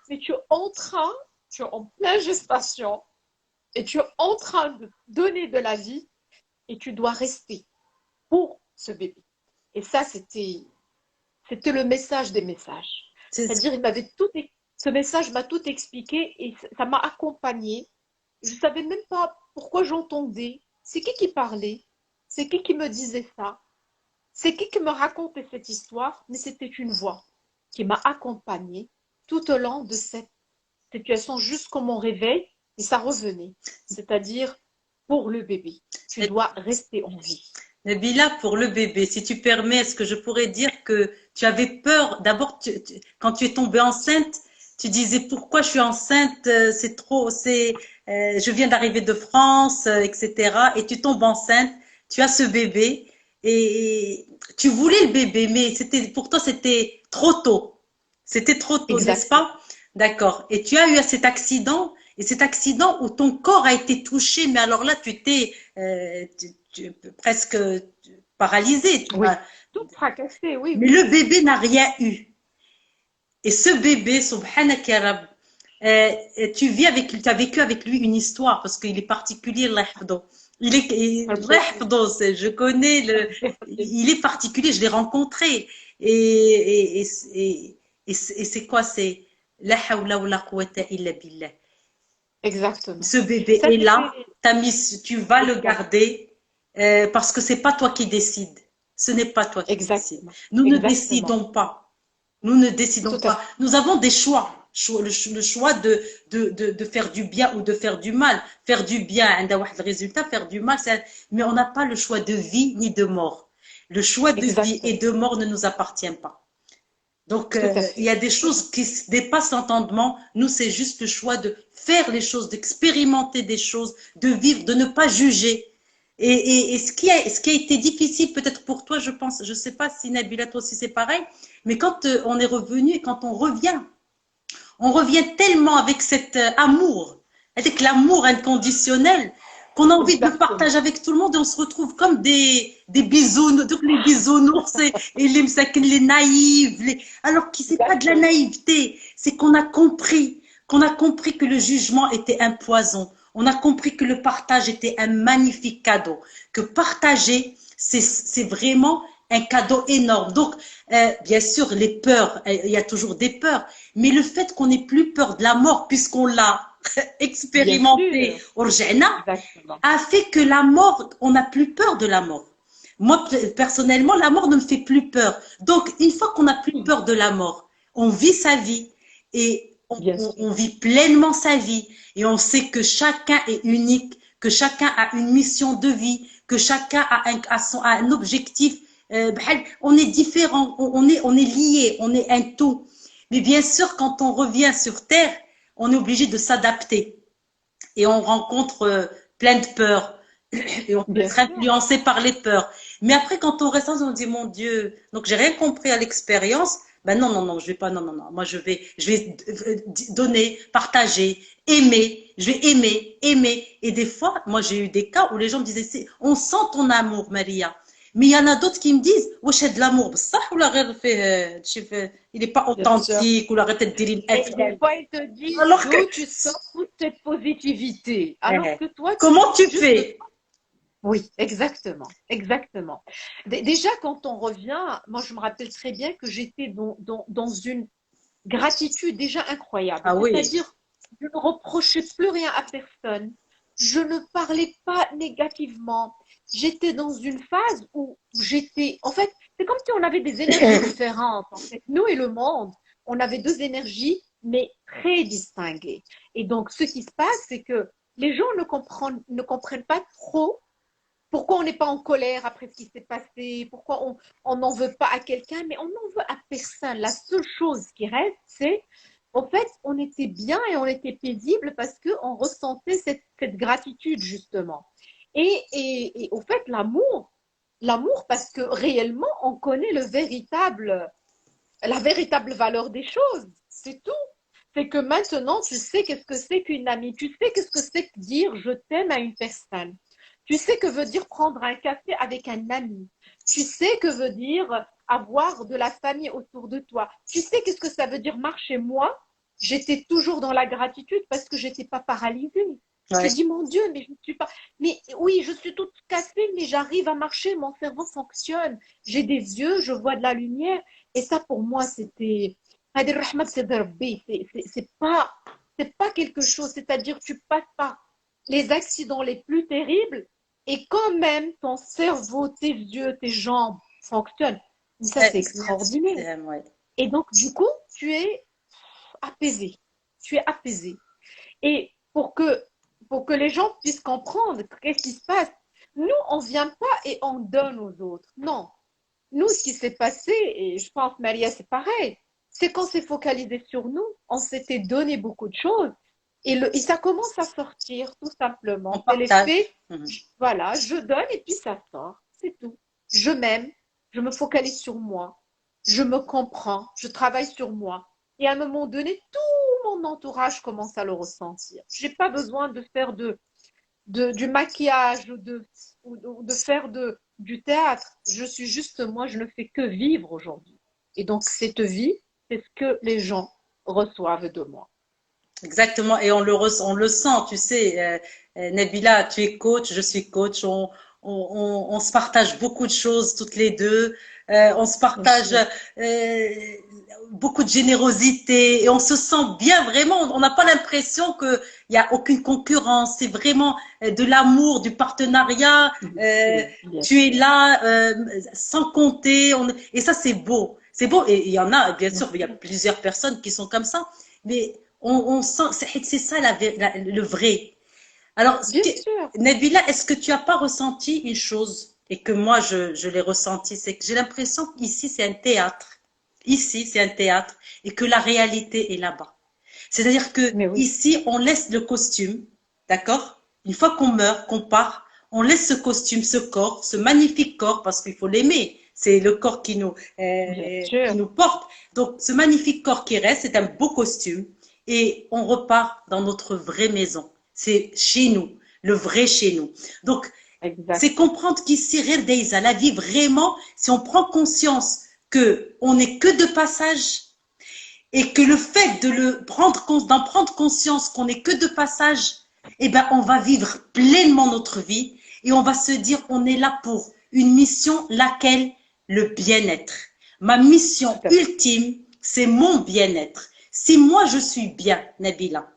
mais tu es en pleine gestation et tu es en train de donner de la vie et tu dois rester pour ce bébé. Et ça, c'était le message des messages. C'est- C'est-à-dire, ce message m'a tout expliqué et ça m'a accompagné. Je ne savais même pas pourquoi j'entendais. C'est qui parlait? C'est qui me disait ça? C'est qui me racontait cette histoire? Mais c'était une voix qui m'a accompagnée tout au long de cette situation jusqu'au mon réveil et ça revenait. C'est-à-dire, pour le bébé, tu dois rester en vie. Nabila, pour le bébé, si tu permets, est-ce que je pourrais dire que tu avais peur, d'abord, quand tu es tombée enceinte, tu disais pourquoi je suis enceinte, c'est trop, je viens d'arriver de France, etc. Et tu tombes enceinte, tu as ce bébé et tu voulais le bébé, mais pour toi c'était trop tôt. C'était trop tôt, n'est-ce Exactement. pas? D'accord. Et tu as eu cet accident, et cet accident où ton corps a été touché, mais alors là, presque paralysé. Oui. Tout fracassé, oui, Mais oui. le bébé n'a rien eu. Et ce bébé, subhanak ya Rab, tu as vécu avec lui une histoire parce qu'il est particulier, Allah yahfadou. Allah yahfadou, je connais il est particulier, je l'ai rencontré. Et, et, et c'est quoi? C'est la hawla wa la quwwata illa billah. Exactement. Ce bébé Ça, est là, c'était tu vas le exact, garder parce que c'est pas toi qui décides. Ce n'est pas toi qui décides. exactement, Nous ne exactement. décidons pas. Nous ne décidons Tout à pas. fait. Nous avons des choix. Le choix de faire du bien ou de faire du mal. Faire du bien, le résultat, faire du mal, mais on n'a pas le choix de vie ni de mort. Le choix de vie et Exactement. de mort ne nous appartient pas. Donc, Tout à il y fait. a des choses qui dépassent l'entendement. Nous, c'est juste le choix de faire les choses, d'expérimenter des choses, de vivre, de ne pas juger. Et ce qui a été difficile, peut-être pour toi, je pense, je ne sais pas si Nabila, toi aussi c'est pareil, mais quand on est revenu et quand on revient tellement avec cet amour, avec l'amour inconditionnel, qu'on a envie de le Exactement. partager avec tout le monde et on se retrouve comme des bisounours, donc les bisounours et les msakin, les naïfs, alors que c'est pas de la Exactement. naïveté, c'est qu'on a compris que le jugement était un poison, on a compris que le partage était un magnifique cadeau, que partager, c'est vraiment un cadeau énorme. Donc, bien sûr, les peurs, il y a toujours des peurs, mais le fait qu'on n'ait plus peur de la mort, puisqu'on l'a Bien expérimenté, sûr. Orjana, Exactement. a fait que la mort, on n'a plus peur de la mort. Moi, personnellement, la mort ne me fait plus peur. Donc, une fois qu'on n'a plus peur de la mort, on vit sa vie. Et Bien sûr. on vit pleinement sa vie et on sait que chacun est unique, que chacun a une mission de vie, que chacun a un objectif. On est différents, on est liés, on est un tout. Mais bien sûr, quand on revient sur Terre, on est obligé de s'adapter et on rencontre plein de peurs et on peut Bien être sûr. influencé par les peurs. Mais après, quand on reste, on dit mon Dieu, donc j'ai rien compris à l'expérience. Ben non, non, non, je vais pas, non, non, non. Moi, je vais donner, partager, aimer. Je vais aimer, aimer. Et des fois, moi, j'ai eu des cas où les gens me disaient, on sent ton amour, Maria. Mais il y en a d'autres qui me disent, wesh, c'est de l'amour, ça ou la fait, il est pas Bien sûr. authentique, ou la tête de Et des fois, ils te disent alors que, d'où tu sors toute cette positivité. Alors que toi, tu comment tu juste. fais? Oui, exactement, exactement. Déjà, quand on revient, moi, je me rappelle très bien que j'étais dans une gratitude déjà incroyable. Ah oui. C'est-à-dire, je ne reprochais plus rien à personne. Je ne parlais pas négativement. J'étais dans une phase où j'étais, en fait, c'est comme si on avait des énergies différentes. En fait, nous et le monde, on avait deux énergies, mais très distinguées. Et donc, ce qui se passe, c'est que les gens ne comprennent pas trop pourquoi on n'est pas en colère après ce qui s'est passé, pourquoi on n'en veut pas à quelqu'un, mais on n'en veut à personne. La seule chose qui reste, c'est, en fait, on était bien et on était paisible parce qu'on ressentait cette gratitude, justement. Et au fait, l'amour, parce que réellement, on connaît la véritable valeur des choses. C'est tout. C'est que maintenant, tu sais qu'est-ce que c'est qu'une amie. Tu sais qu'est-ce que c'est que dire je t'aime à une personne. Tu sais que veut dire prendre un café avec un ami. Tu sais que veut dire avoir de la famille autour de toi. Tu sais qu'est-ce que ça veut dire marcher. Moi, j'étais toujours dans la gratitude parce que j'étais pas paralysée. Ouais. Je dis, mon Dieu, mais je ne suis pas. Mais oui, je suis toute cassée, mais j'arrive à marcher, mon cerveau fonctionne. J'ai des yeux, je vois de la lumière. Et ça, pour moi, c'était. C'est pas quelque chose. C'est-à-dire, tu passes par les accidents les plus terribles et quand même, ton cerveau, tes yeux, tes jambes fonctionnent. Ça, c'est extraordinaire. Ouais. Et donc, du coup, tu es apaisé. Tu es apaisé. Et pour que les gens puissent comprendre qu'est-ce qui se passe, nous, on ne vient pas et on donne aux autres. Non. Nous, ce qui s'est passé, et je pense, Maria, c'est pareil, c'est qu'on s'est focalisé sur nous, on s'était donné beaucoup de choses, et ça commence à sortir, tout On simplement. C'est partage. l'effet, Mhm. voilà, je donne et puis ça sort, c'est tout. Je m'aime, je me focalise sur moi, je me comprends, je travaille sur moi. Et à un moment donné, tout mon entourage commence à le ressentir. Je n'ai pas besoin de faire du maquillage ou de faire du théâtre. Je suis juste moi, je ne fais que vivre aujourd'hui. Et donc, cette vie, c'est ce que les gens reçoivent de moi. Exactement, et on le sent, tu sais, Nabila, tu es coach, je suis coach, on se partage beaucoup de choses toutes les deux, on se partage beaucoup de générosité et on se sent bien vraiment, on n'a pas l'impression qu'il n'y a aucune concurrence, c'est vraiment de l'amour, du partenariat, tu es là sans compter, et ça c'est beau, et il y en a, bien sûr, il y a plusieurs personnes qui sont comme ça, mais on sent, c'est ça le vrai. Alors, Bien sûr. Nabila, est-ce que tu n'as pas ressenti une chose et que moi je l'ai ressenti, c'est que j'ai l'impression qu'ici c'est un théâtre. Ici c'est un théâtre et que la réalité est là-bas. C'est-à-dire que Mais oui, ici on laisse le costume, d'accord? Une fois qu'on meurt, qu'on part, on laisse ce costume, ce corps, ce magnifique corps, parce qu'il faut l'aimer. C'est le corps bien qui sûr. nous porte. Donc, ce magnifique corps qui reste, c'est un beau costume et on repart dans notre vraie maison. C'est chez nous, le vrai chez nous. Donc, c'est Exact. comprendre qu'ici, Daïsa, la vie vraiment, si on prend conscience que on n'est que de passage et que le fait d'en prendre conscience qu'on n'est que de passage, eh ben, on va vivre pleinement notre vie et on va se dire, on est là pour une mission, laquelle le bien-être. Ma mission Tout à fait. ultime, c'est mon bien-être. Si moi je suis bien, Nabila,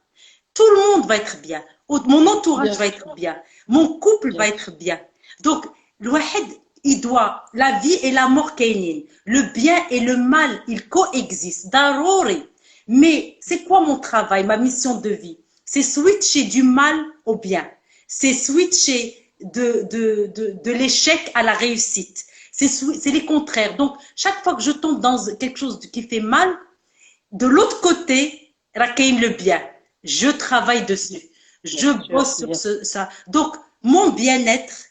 tout le monde va être bien. Mon entourage Bien va sûr. être bien. Mon couple Bien va sûr. être bien. Donc, la vie et la mort kainin. Le bien et le mal, ils coexistent. Darori. Mais c'est quoi mon travail, ma mission de vie? C'est switcher du mal au bien. C'est switcher de l'échec à la réussite. C'est les contraires. Donc, chaque fois que je tombe dans quelque chose qui fait mal, de l'autre côté, Rakaim le bien. Je travaille dessus. Je bosse sur ça. Donc, mon bien-être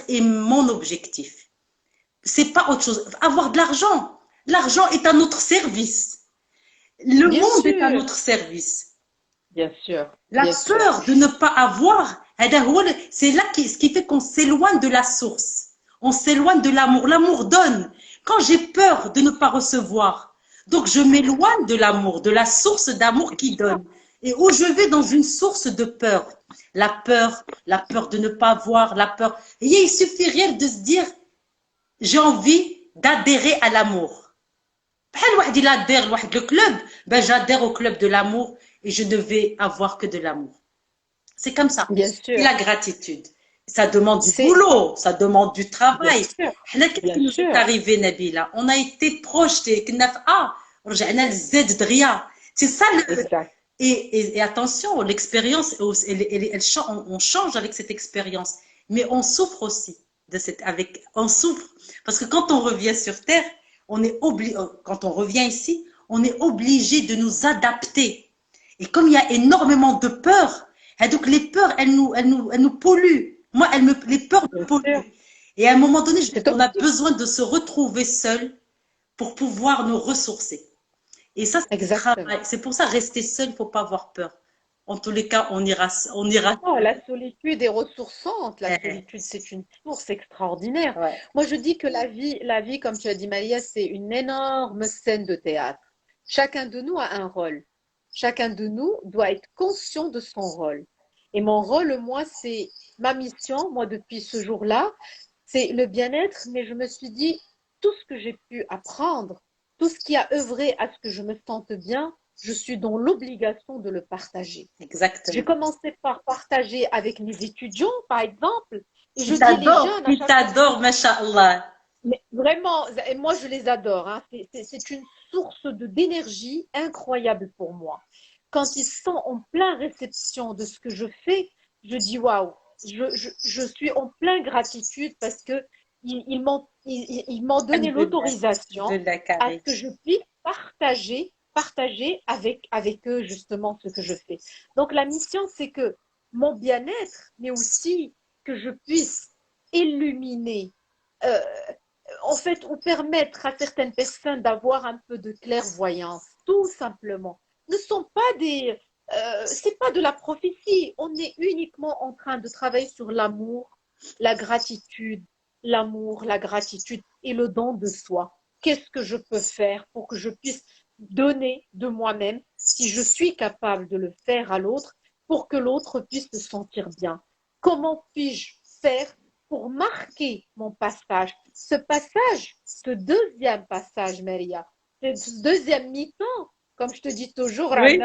est mon objectif. C'est pas autre chose. Avoir de l'argent. L'argent est à notre service. Le monde est à notre service. Bien sûr. La peur de ne pas avoir, c'est là ce qui fait qu'on s'éloigne de la source. On s'éloigne de l'amour. L'amour donne. Quand j'ai peur de ne pas recevoir, donc je m'éloigne de l'amour, de la source d'amour qui donne. Et où je vais dans une source de peur. La peur de ne pas avoir, la peur. Et il suffit rien de se dire, j'ai envie d'adhérer à l'amour. Il adhère le club, ben j'adhère au club de l'amour et je ne vais avoir que de l'amour. C'est comme ça. Bien sûr. Et la gratitude. Ça demande du boulot, ça demande du travail. Qu'est-ce qui nous est arrivé, Nabila? On a été projetés. C'est ça le. Et attention, l'expérience, on change avec cette expérience, mais on souffre aussi on souffre parce que quand on revient sur Terre, quand on revient ici, on est obligé de nous adapter. Et comme il y a énormément de peurs, donc les peurs, elles nous polluent. Moi, les peurs me polluent. Et à un moment donné, on a besoin de se retrouver seul pour pouvoir nous ressourcer. Et ça, c'est pour ça, rester seul, il ne faut pas avoir peur. En tous les cas, on ira. Non, la solitude est ressourçante. La solitude, c'est une source extraordinaire. Ouais. Moi, je dis que la vie, comme tu as dit, Maria, c'est une énorme scène de théâtre. Chacun de nous a un rôle. Chacun de nous doit être conscient de son rôle. Et mon rôle, moi, c'est ma mission, moi, depuis ce jour-là, c'est le bien-être, mais je me suis dit, tout ce que j'ai pu apprendre, tout ce qui a œuvré à ce que je me sente bien, je suis dans l'obligation de le partager. Exactement. J'ai commencé par partager avec mes étudiants, par exemple. Et je dis les jeunes. Ils t'adorent, masha'Allah. Mais vraiment, et moi je les adore. Hein. C'est une source d'énergie incroyable pour moi. Quand ils sont en pleine réception de ce que je fais, je dis waouh, je suis en pleine gratitude parce que ils m'ont donné l'autorisation à ce que je puisse partager avec eux justement ce que je fais. Donc la mission, c'est que mon bien-être, mais aussi que je puisse illuminer, en fait, ou permettre à certaines personnes d'avoir un peu de clairvoyance, tout simplement. Ne sont pas c'est pas de la prophétie. On est uniquement en train de travailler sur l'amour, la gratitude, l'amour, la gratitude et le don de soi. Qu'est-ce que je peux faire pour que je puisse donner de moi-même, si je suis capable de le faire à l'autre, pour que l'autre puisse se sentir bien. Comment puis-je faire pour marquer mon passage? Ce deuxième passage, Maria, ce deuxième mi-temps, comme je te dis toujours, oui.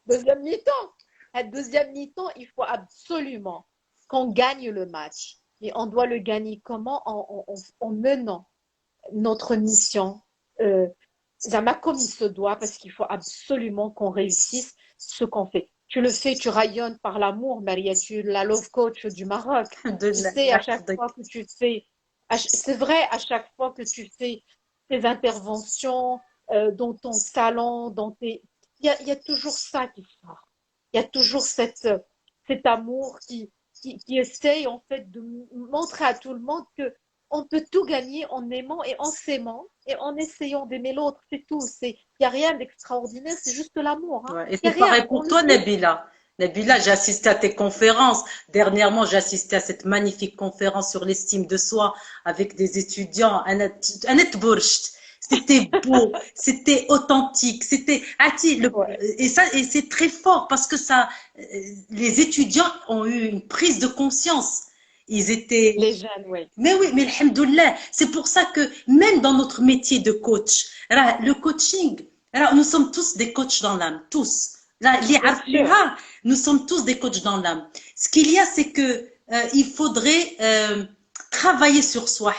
Deuxième mi-temps. À deuxième mi-temps, il faut absolument qu'on gagne le match. Et on doit le gagner comment? En menant notre mission comme il se doit, parce qu'il faut absolument qu'on réussisse ce qu'on fait. Tu le fais, tu rayonnes par l'amour, Maria, tu es la love coach du Maroc. Tu sais, à chaque fois que tu fais, c'est vrai, à chaque fois que tu fais tes interventions dans ton salon, il y a toujours ça qui sort. Il y a toujours cet amour qui essaye en fait de montrer à tout le monde que on peut tout gagner en aimant et en s'aimant et en essayant d'aimer l'autre, c'est tout. Il n'y a rien d'extraordinaire, c'est juste l'amour. Hein. Ouais, et c'est pareil pour toi, Nabila. Nabila, j'ai assisté à tes conférences. Dernièrement, j'ai assisté à cette magnifique conférence sur l'estime de soi avec des étudiants. C'était beau, c'était authentique, c'était et c'est très fort parce que les étudiants ont eu une prise de conscience. Ils étaient les jeunes, oui. Mais oui, mais alhamdoulilah, c'est pour ça que même dans notre métier de coach, le coaching, nous sommes tous des coachs dans l'âme, tous. Nous sommes tous des coachs dans l'âme. Ce qu'il y a, c'est que il faudrait travailler sur soi.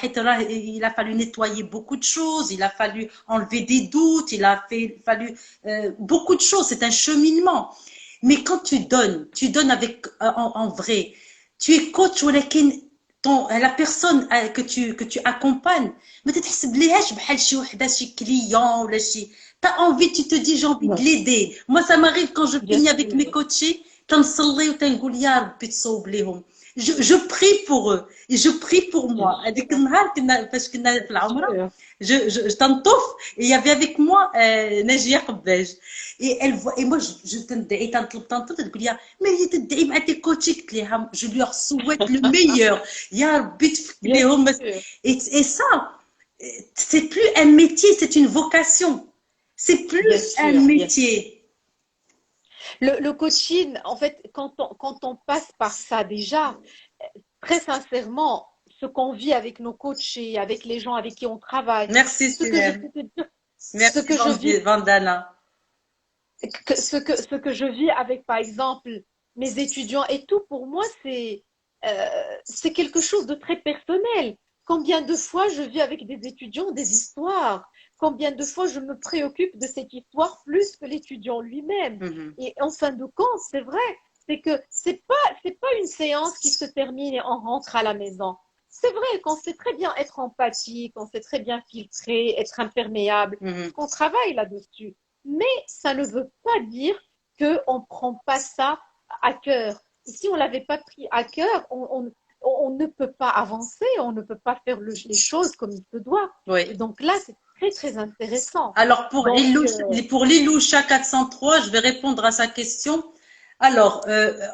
Il a fallu nettoyer beaucoup de choses, il a fallu enlever des doutes, fallu beaucoup de choses. C'est un cheminement. Mais quand tu donnes avec en vrai. Tu es coach ولكن la personne que tu accompagnes, ما تتحسبليهاش بحال شي وحده شي client ولا شي. T'as envie, tu te dis j'ai envie de l'aider. Moi ça m'arrive quand je finis avec mes coachés, تنصلي وتنقول يا ربي تصوب ليهم. Je prie pour eux et je prie pour moi. هذيك النهار فاش كنا في العمره je t'entouf et il y avait avec moi Najia Qabbaj et elle voit et moi je تندعي تنطلب تقول لي mais تدعي مع tes coachs قلت لها je leur souhaite le meilleur يا ربي تفك ليهم et ça c'est plus un métier, c'est une vocation. C'est plus un métier. Le coaching, en fait, quand on passe par ça déjà, très sincèrement, ce qu'on vit avec nos coachs et avec les gens avec qui on travaille. Merci, Sylvain. Merci, Vandana. Ce que je vis avec, par exemple, mes étudiants et tout, pour moi, c'est quelque chose de très personnel. Combien de fois je vis avec des étudiants des histoires? Combien de fois je me préoccupe de cette histoire plus que l'étudiant lui-même? Et en fin de compte, c'est vrai, c'est que c'est pas une séance qui se termine et on rentre à la maison. C'est vrai qu'on sait très bien être empathique, on sait très bien filtrer, être imperméable, qu'on travaille là-dessus. Mais ça ne veut pas dire qu'on ne prend pas ça à cœur. Et si on ne l'avait pas pris à cœur, on ne peut pas avancer, on ne peut pas faire les choses comme il se doit. Oui. Et donc là, c'est très, très intéressant. Alors, pour Liloucha 403, je vais répondre à sa question. Alors,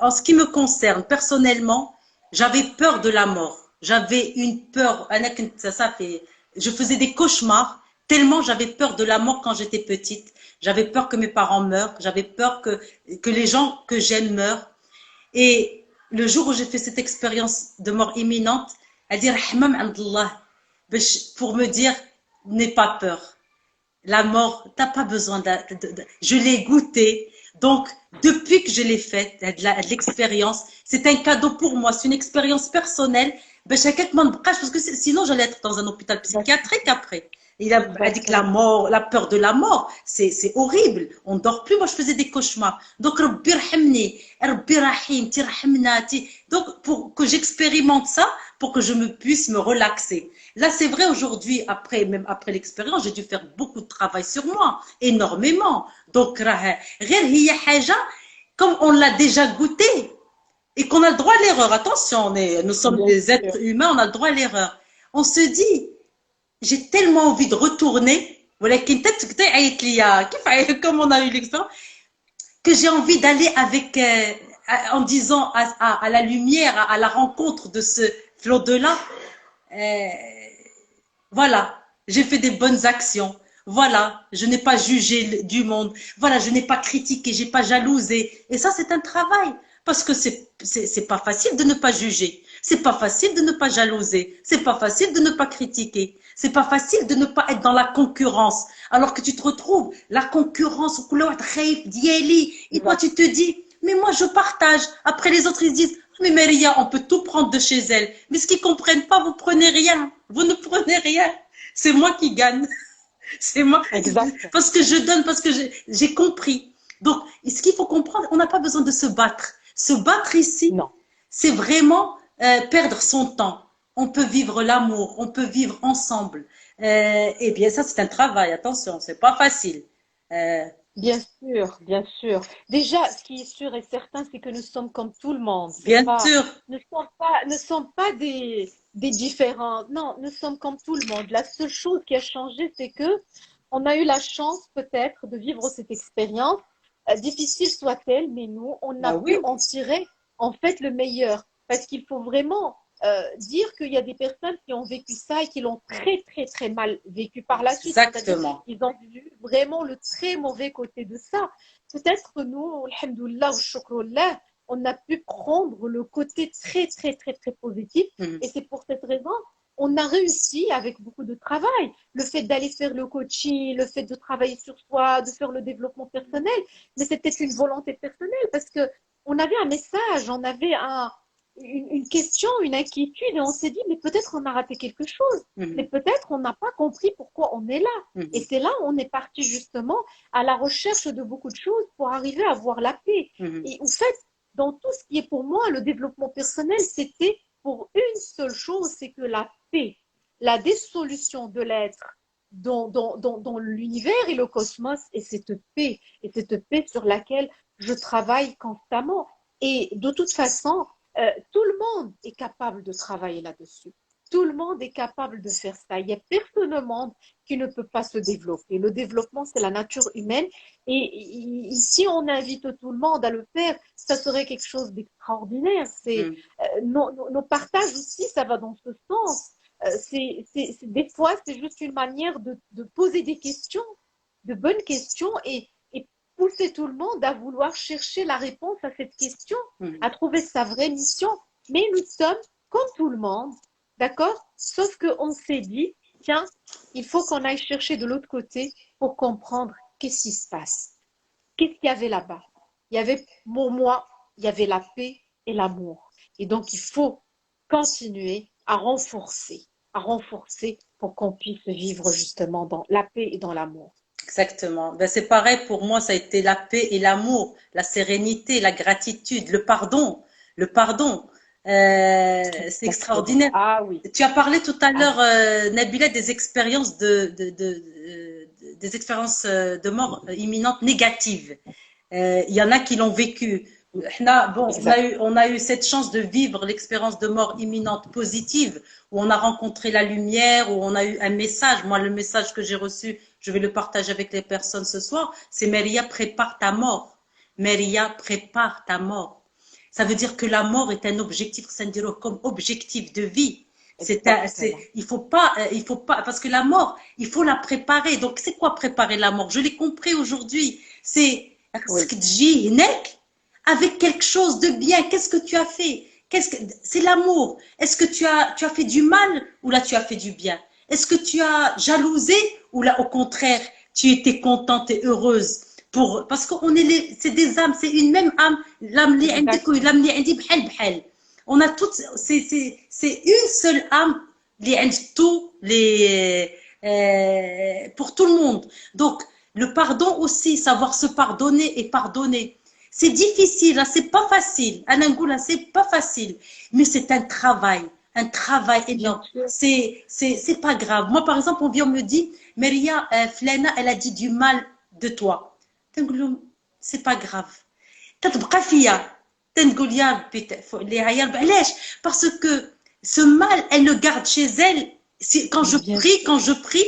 en ce qui me concerne, personnellement, j'avais peur de la mort. J'avais une peur. Je faisais des cauchemars tellement j'avais peur de la mort quand j'étais petite. J'avais peur que mes parents meurent. J'avais peur que les gens que j'aime meurent. Et le jour où j'ai fait cette expérience de mort imminente, elle dit Rahmam Abdullah, pour me dire n'aie pas peur. La mort, t'as pas besoin je l'ai goûté. Donc, depuis que je l'ai faite, de l'expérience, c'est un cadeau pour moi. C'est une expérience personnelle. Parce que sinon, j'allais être dans un hôpital psychiatrique après. Il a dit que la peur de la mort, c'est horrible. On dort plus. Moi, je faisais des cauchemars. Donc, donc, pour que j'expérimente ça, pour que je puisse me relaxer. Là, c'est vrai, aujourd'hui, même après l'expérience, j'ai dû faire beaucoup de travail sur moi, énormément. Donc, comme on l'a déjà goûté et qu'on a le droit à l'erreur, attention, nous sommes des êtres humains, on a le droit à l'erreur. On se dit, j'ai tellement envie de retourner, comme on a eu l'expérience, que j'ai envie d'aller avec, en disant à la lumière, à la rencontre de ce flot-de-là, voilà, j'ai fait des bonnes actions. Voilà, je n'ai pas jugé du monde. Voilà, je n'ai pas critiqué, j'ai pas jalousé. Et ça, c'est un travail. Parce que c'est pas facile de ne pas juger. C'est pas facile de ne pas jalouser. C'est pas facile de ne pas critiquer. C'est pas facile de ne pas être dans la concurrence. Alors que tu te retrouves, la concurrence, et toi, tu te dis, mais moi, je partage. Après, les autres, ils disent, mais Maria, on peut tout prendre de chez elle. Mais ce qu'ils comprennent pas, vous prenez rien. Vous ne prenez rien. C'est moi qui gagne. C'est moi. Exact. Parce que je donne, parce que j'ai compris. Donc, ce qu'il faut comprendre, on n'a pas besoin de se battre. Se battre ici, c'est vraiment perdre son temps. On peut vivre l'amour, on peut vivre ensemble. Eh bien, ça, c'est un travail. Attention, c'est pas facile. Bien sûr, bien sûr. Déjà, ce qui est sûr et certain, c'est que nous sommes comme tout le monde. Bien sûr. Ne sommes pas des différents. Non, nous sommes comme tout le monde. La seule chose qui a changé, c'est que on a eu la chance peut-être de vivre cette expérience, difficile soit-elle, mais nous, on a pu en tirer en fait le meilleur. Parce qu'il faut vraiment dire qu'il y a des personnes qui ont vécu ça et qui l'ont très, très, très mal vécu par la suite. Exactement. Ils ont vu vraiment le très mauvais côté de ça. Peut-être que nous, alhamdoulilah ou shukroullah, on a pu prendre le côté très, très, très, très positif. Et c'est pour cette raison, on a réussi avec beaucoup de travail. Le fait d'aller faire le coaching, le fait de travailler sur soi, de faire le développement personnel. Mais c'était une volonté personnelle parce que on avait un message, on avait une question, une inquiétude, et on s'est dit, mais peut-être on a raté quelque chose, mais peut-être on n'a pas compris pourquoi on est là. Et c'est là où on est parti justement à la recherche de beaucoup de choses pour arriver à avoir la paix. Et en fait, dans tout ce qui est pour moi le développement personnel, c'était pour une seule chose, c'est que la paix, la dissolution de l'être dans l'univers et le cosmos, et cette paix sur laquelle je travaille constamment. Et de toute façon, tout le monde est capable de travailler là-dessus. Tout le monde est capable de faire ça. Il n'y a personne au monde qui ne peut pas se développer. Le développement, c'est la nature humaine. Et si on invite tout le monde à le faire, ça serait quelque chose d'extraordinaire. Nos partages aussi, ça va dans ce sens. Des fois, c'est juste une manière de poser des questions, de bonnes questions, et pousser tout le monde à vouloir chercher la réponse à cette question, à trouver sa vraie mission. Mais nous sommes comme tout le monde, d'accord? Sauf qu'on s'est dit, tiens, il faut qu'on aille chercher de l'autre côté pour comprendre qu'est-ce qui se passe. Qu'est-ce qu'il y avait là-bas? Il y avait, pour moi, il y avait la paix et l'amour. Et donc, il faut continuer à renforcer pour qu'on puisse vivre justement dans la paix et dans l'amour. Exactement. Ben, c'est pareil pour moi, ça a été la paix et l'amour, la sérénité, la gratitude, le pardon. Le pardon. C'est extraordinaire. Ah oui. Tu as parlé tout à l'heure, Nabila, des expériences des expériences de mort imminente négatives. Il y en a qui l'ont vécu. Bon, on a eu cette chance de vivre l'expérience de mort imminente positive, où on a rencontré la lumière, où on a eu un message. Moi, le message que j'ai reçu, je vais le partager avec les personnes ce soir, c'est Maria, prépare ta mort. Maria, prépare ta mort. Ça veut dire que la mort est un objectif, c'est-à-dire comme objectif de vie. Il faut pas, parce que la mort, il faut la préparer. Donc, c'est quoi préparer la mort? Je l'ai compris aujourd'hui. C'est avec quelque chose de bien. Qu'est-ce que tu as fait? C'est l'amour. Est-ce que tu as fait du mal ou là tu as fait du bien? Est-ce que tu as jalousé ou là au contraire tu étais contente et heureuse parce qu'on c'est des âmes, c'est une même âme. L'âme li عندك ou l'âme li عندي بحال بحال. On a toutes, c'est une seule âme li عند tous pour tout le monde. Donc le pardon aussi, savoir se pardonner et pardonner. C'est difficile, hein, c'est pas facile. Anangoula, c'est pas facile, mais c'est un travail énorme. C'est pas grave. Moi, par exemple, on vient me dit, Maria, Flana, elle a dit du mal de toi. C'est pas grave. Parce que ce mal, elle le garde chez elle. Quand je prie,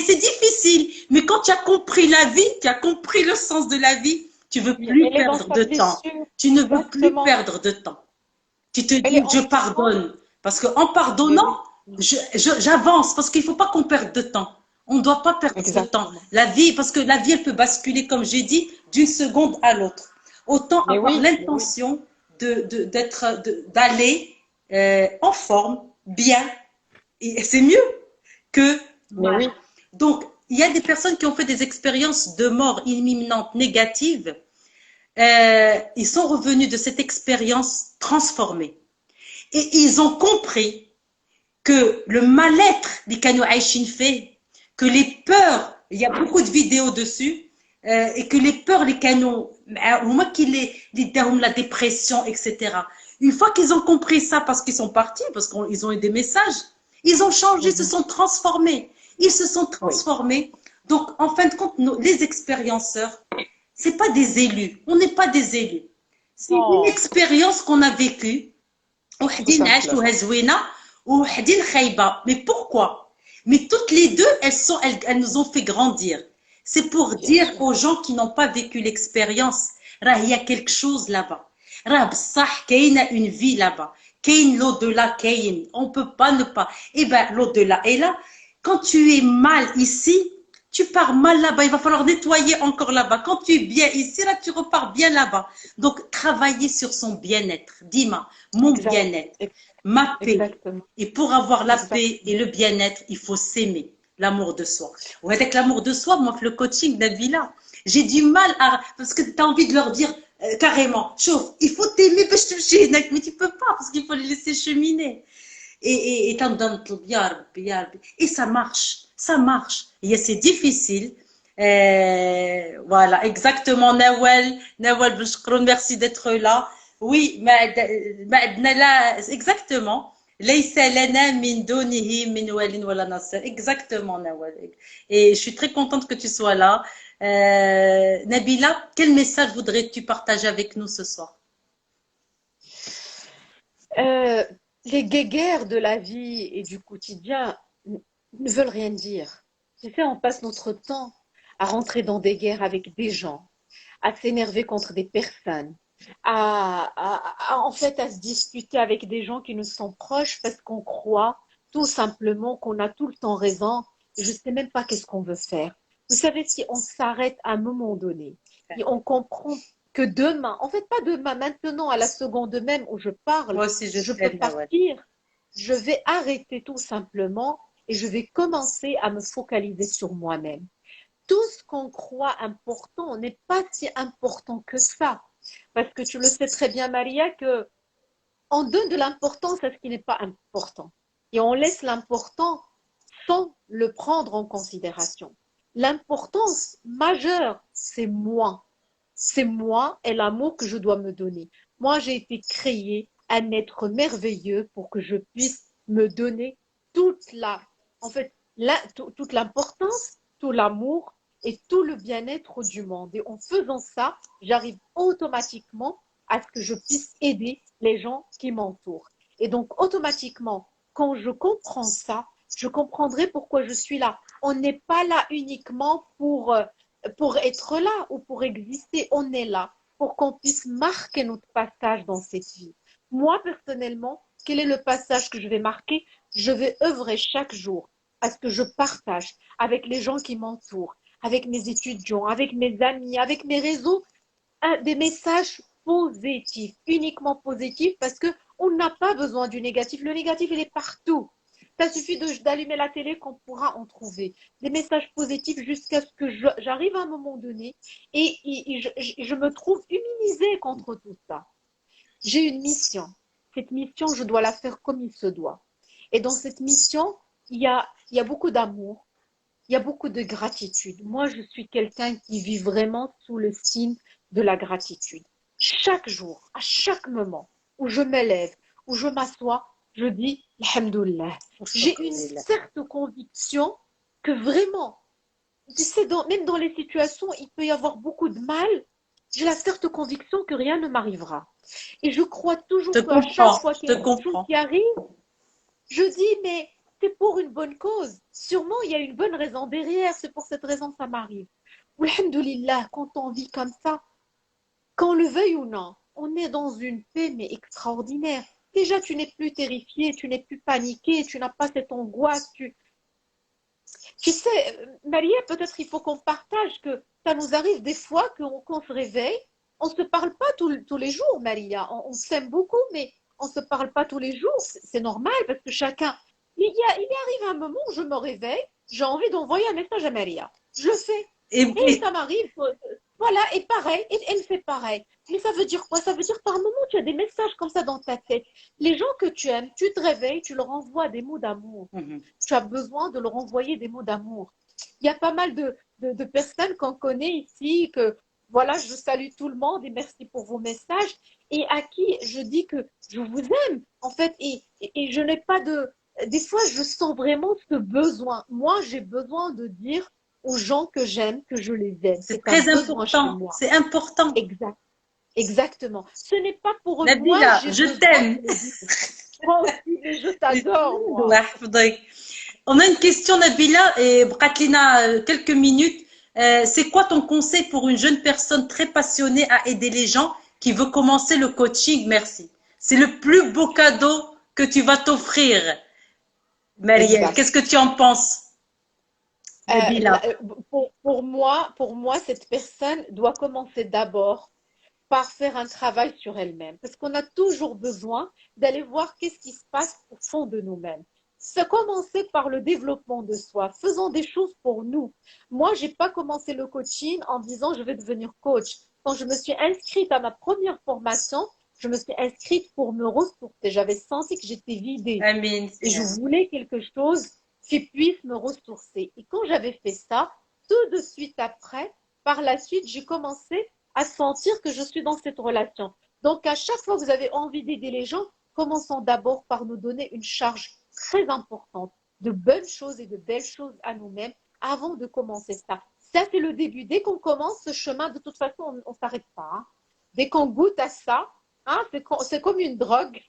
c'est difficile, mais quand tu as compris la vie, tu as compris le sens de la vie, tu veux plus perdre de temps. Tu ne veux plus perdre de temps. Tu te dis, je pardonne. Parce qu'en pardonnant, j'avance. Parce qu'il ne faut pas qu'on perde de temps. On ne doit pas perdre de temps. La vie, parce que la vie, elle peut basculer, comme j'ai dit, d'une seconde à l'autre. Autant avoir l'intention d'aller en forme, bien. Et c'est mieux que... Oui. Donc, il y a des personnes qui ont fait des expériences de mort imminente négative. Ils sont revenus de cette expérience transformés. Et ils ont compris que le mal-être des Kano Aïchin fait, que les peurs, il y a beaucoup de vidéos dessus, et que les peurs, les Kano, au moins la dépression, etc. Une fois qu'ils ont compris ça, parce qu'ils sont partis, parce qu'ils ont eu des messages, ils ont changé, se sont transformés. Ils se sont transformés. Donc, en fin de compte, les expérienceurs, c'est pas des élus. On n'est pas des élus. C'est une expérience qu'on a vécue. Mais pourquoi? Mais toutes les deux, elles nous ont fait grandir. C'est pour dire aux gens qui n'ont pas vécu l'expérience, il y a quelque chose là-bas. Il y a une vie là-bas. L'au-delà, on peut pas ne pas. Eh ben, l'au-delà est là. Quand tu es mal ici, tu pars mal là-bas. Il va falloir nettoyer encore là-bas. Quand tu es bien ici, là, tu repars bien là-bas. Donc, travailler sur son bien-être. Dima, mon bien-être, ma paix. Exactement. Et pour avoir la paix et le bien-être, il faut s'aimer. L'amour de soi. Ou avec l'amour de soi, moi, le coaching d'Avila, j'ai du mal à... Parce que tu as envie de leur dire, carrément. Chauffe, il faut t'aimer parce que tu mais tu peux pas parce qu'il faut les laisser cheminer. Et et ça marche, ça marche. Et c'est difficile. Voilà, exactement, Nawel, Nawel Bouchkroun, merci d'être là. Oui, exactement. ليس لنا من دونه من ولي ولا نصير. Exactement, Nawel. Et je suis très contente que tu sois là. Nabila, quel message voudrais-tu partager avec nous ce soir? Euh, les guéguerres de la vie et du quotidien ne veulent rien dire. Tu sais, on passe notre temps à rentrer dans des guerres avec des gens, à s'énerver contre des personnes, en fait à se disputer avec des gens qui nous sont proches parce qu'on croit tout simplement qu'on a tout le temps raison et je ne sais même pas qu'est-ce qu'on veut faire. Vous savez, si on s'arrête à un moment donné et on comprend que demain, en fait pas demain, maintenant à la seconde même où je parle, Moi aussi, je je peux t'aime, Nawel. partir, je vais arrêter tout simplement et je vais commencer à me focaliser sur moi-même. Tout ce qu'on croit important n'est pas si important que ça. Parce que tu le sais très bien, Maria, que on donne de l'importance à ce qui n'est pas important. Et on laisse l'important sans le prendre en considération. L'importance majeure, c'est moi. C'est moi et l'amour que je dois me donner. Moi, j'ai été créée un être merveilleux pour que je puisse me donner toute en fait, toute l'importance, tout l'amour et tout le bien-être du monde. Et en faisant ça, j'arrive automatiquement à ce que je puisse aider les gens qui m'entourent. Et donc, automatiquement, quand je comprends ça, je comprendrai pourquoi je suis là. On n'est pas là uniquement pour être là ou pour exister. On est là pour qu'on puisse marquer notre passage dans cette vie. Moi, personnellement, quel est le passage que je vais marquer? Je vais œuvrer chaque jour à ce que je partage avec les gens qui m'entourent, avec mes étudiants, avec mes amis, avec mes réseaux, des messages positifs, uniquement positifs, parce que on n'a pas besoin du négatif. Le négatif, il est partout. Ça suffit d'allumer la télé qu'on pourra en trouver. Des messages positifs jusqu'à ce que j'arrive à un moment donné et je me trouve immunisée contre tout ça. J'ai une mission. Cette mission, je dois la faire comme il se doit. Et dans cette mission, il y a beaucoup d'amour, il y a beaucoup de gratitude. Moi, je suis quelqu'un qui vit vraiment sous le signe de la gratitude. Chaque jour, à chaque moment où je me lève, où je m'assois, je dis Alhamdulillah. J'ai une certaine conviction que vraiment, tu sais, même dans les situations, il peut y avoir beaucoup de mal. J'ai la certaine conviction que rien ne m'arrivera. Et je crois Je toujours te qu'à chaque comprends, fois je qu'il y te a quelque chose comprends. qui arrive, je dis, mais c'est pour une bonne cause. Sûrement, il y a une bonne raison derrière. C'est pour cette raison que ça m'arrive. Alhamdulillah, quand on vit comme ça, qu'on le veuille ou non, on est dans une paix, mais extraordinaire. Déjà, tu n'es plus terrifié, tu n'es plus paniqué, tu n'as pas cette angoisse. Tu sais, Maria, peut-être il faut qu'on partage que ça nous arrive des fois qu'on se réveille. On ne se parle pas tous les jours, Maria. On s'aime beaucoup, mais on ne se parle pas tous les jours. C'est normal parce que chacun. Il arrive un moment où je me réveille, j'ai envie d'envoyer un message à Maria. Je le fais. Et Et ça m'arrive. Voilà, et pareil, et elle fait pareil. Mais ça veut dire quoi? Ça veut dire par moment, tu as des messages comme ça dans ta tête. Les gens que tu aimes, tu te réveilles, tu leur envoies des mots d'amour. Tu as besoin de leur envoyer des mots d'amour. Il y a pas mal de personnes qu'on connaît ici, que voilà, je salue tout le monde et merci pour vos messages, et à qui je dis que je vous aime, en fait, et je n'ai pas de... Des fois, je sens vraiment ce besoin. Moi, j'ai besoin de dire aux gens que j'aime que je les aime. c'est C'est un très besoin chez important, moi. c'est important. Exact. Exactement. Ce n'est pas pour moi, Nabila, j'ai je besoin t'aime. de le dire. Moi aussi, mais je t'adore, moi. On a une question, Nabila, et Bratlina, quelques minutes. C'est quoi ton conseil pour une jeune personne très passionnée à aider les gens qui veut commencer le coaching? Merci. C'est le plus beau cadeau que tu vas t'offrir, Marielle. Exact. Qu'est-ce que tu en penses, Nabila? Pour moi, cette personne doit commencer d'abord par faire un travail sur elle-même. Parce qu'on a toujours besoin d'aller voir qu'est-ce qui se passe au fond de nous-mêmes. C'est commencer par le développement de soi. Faisons des choses pour nous. Moi, j'ai pas commencé le coaching en disant je vais devenir coach. quand je me suis inscrite à ma première formation, je me suis inscrite pour me ressourcer. J'avais senti que j'étais vidée. Amin. Et je voulais quelque chose qui puisse me ressourcer. Et quand j'avais fait ça, tout de suite après, par la suite, j'ai commencé à sentir que je suis dans cette relation. Donc, à chaque fois que vous avez envie d'aider les gens, commençons d'abord par nous donner une charge très importante de bonnes choses et de belles choses à nous-mêmes avant de commencer ça. Ça, c'est le début. Dès qu'on commence ce chemin, de toute façon, on ne s'arrête pas. Hein. Dès qu'on goûte à ça, hein, c'est comme une drogue.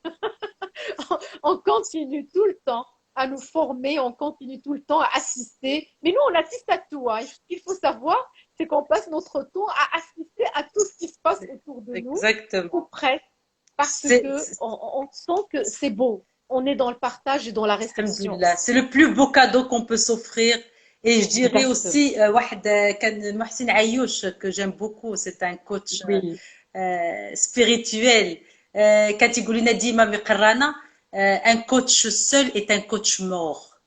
On continue tout le temps à nous former, on continue tout le temps à assister. Mais nous, on assiste à tout. Hein. Ce qu'il faut savoir, c'est qu'on passe notre temps à assister à tout ce qui se passe autour de nous. Exactement. Ou presque. Parce qu'on sent que c'est beau. On est dans le partage et dans la réception. C'est le plus beau cadeau qu'on peut s'offrir. Et je dirais aussi, Mohsin Ayouch, que j'aime beaucoup, c'est un coach spirituel. Quand il dit Nadima Miqrana, un coach seul est un coach mort.